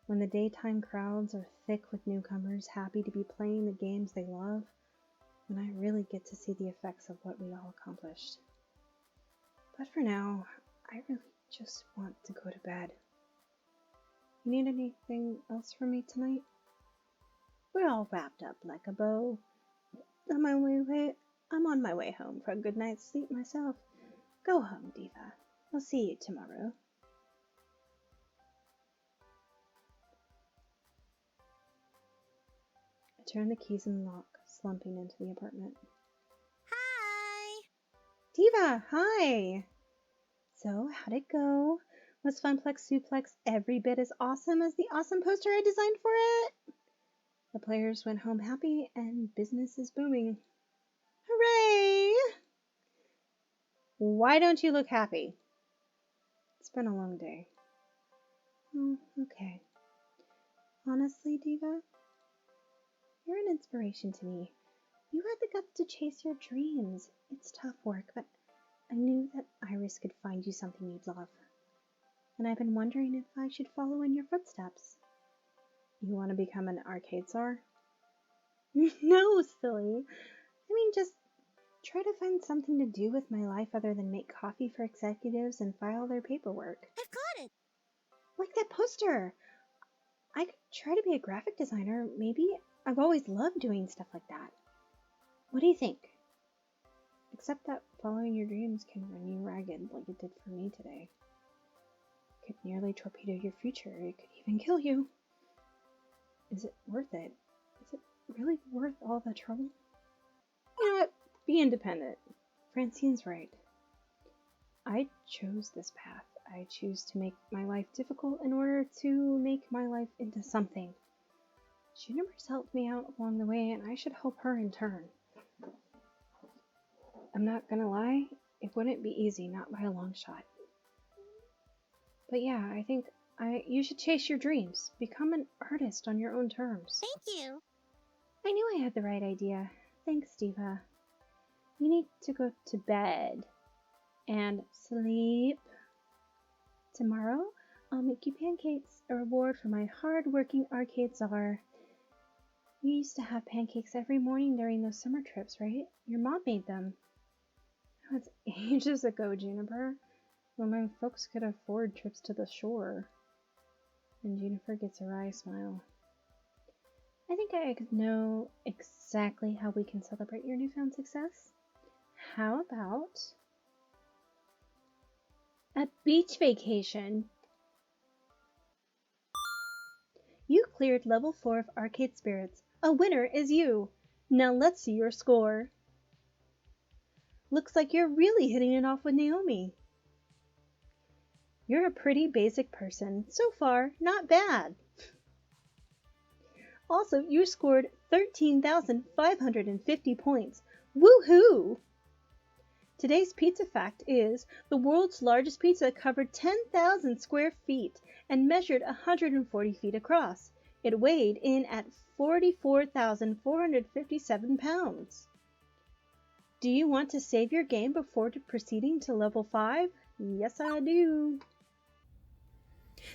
When the daytime crowds are thick with newcomers happy to be playing the games they love, when I really get to see the effects of what we all accomplished. But for now, I really just want to go to bed. You need anything else from me tonight? We're all wrapped up like a bow. I'm on my way home for a good night's sleep myself. Go home, Diva. I'll see you tomorrow. I turn the keys in the lock, slumping into the apartment. Hi! Diva, hi! So, how'd it go? Was Funplex Suplex every bit as awesome as the awesome poster I designed for it? The players went home happy and business is booming. Hooray! Why don't you look happy? It's been a long day. Oh, okay. Honestly, Diva, you're an inspiration to me. You had the guts to chase your dreams. It's tough work, but I knew that Iris could find you something you'd love. And I've been wondering if I should follow in your footsteps. You want to become an arcade czar? No, silly. I mean, just try to find something to do with my life other than make coffee for executives and file their paperwork. I've got it! Like that poster. I could try to be a graphic designer, maybe. I've always loved doing stuff like that. What do you think? Except that following your dreams can run you ragged like it did for me today. It could nearly torpedo your future. It could even kill you. Is it worth it? Is it really worth all the trouble? You know what? Be independent. Francine's right. I chose this path. I choose to make my life difficult in order to make my life into something. Juniper's helped me out along the way, and I should help her in turn. I'm not gonna lie, it wouldn't be easy, not by a long shot. But yeah, I think you should chase your dreams. Become an artist on your own terms. Thank you! I knew I had the right idea. Thanks, Diva. You need to go to bed and sleep. Tomorrow, I'll make you pancakes, a reward for my hard-working arcade czar. You used to have pancakes every morning during those summer trips, right? Your mom made them. That's ages ago, Juniper, when my folks could afford trips to the shore. And Juniper gets a wry smile. I think I know exactly how we can celebrate your newfound success. How about a beach vacation? You cleared level 4 of Arcade Spirits. A winner is you. Now let's see your score. Looks like you're really hitting it off with Naomi. You're a pretty basic person. So far, not bad. Also, you scored 13,550 points. Woohoo! Today's pizza fact is the world's largest pizza covered 10,000 square feet and measured 140 feet across. It weighed in at 44,457 pounds. Do you want to save your game before proceeding to level 5? Yes, I do.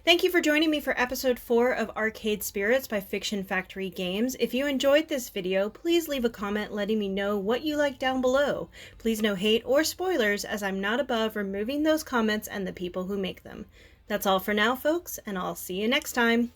Thank you for joining me for episode 4 of Arcade Spirits by Fiction Factory Games. If you enjoyed this video, please leave a comment letting me know what you like down below. Please no hate or spoilers, as I'm not above removing those comments and the people who make them. That's all for now, folks, and I'll see you next time.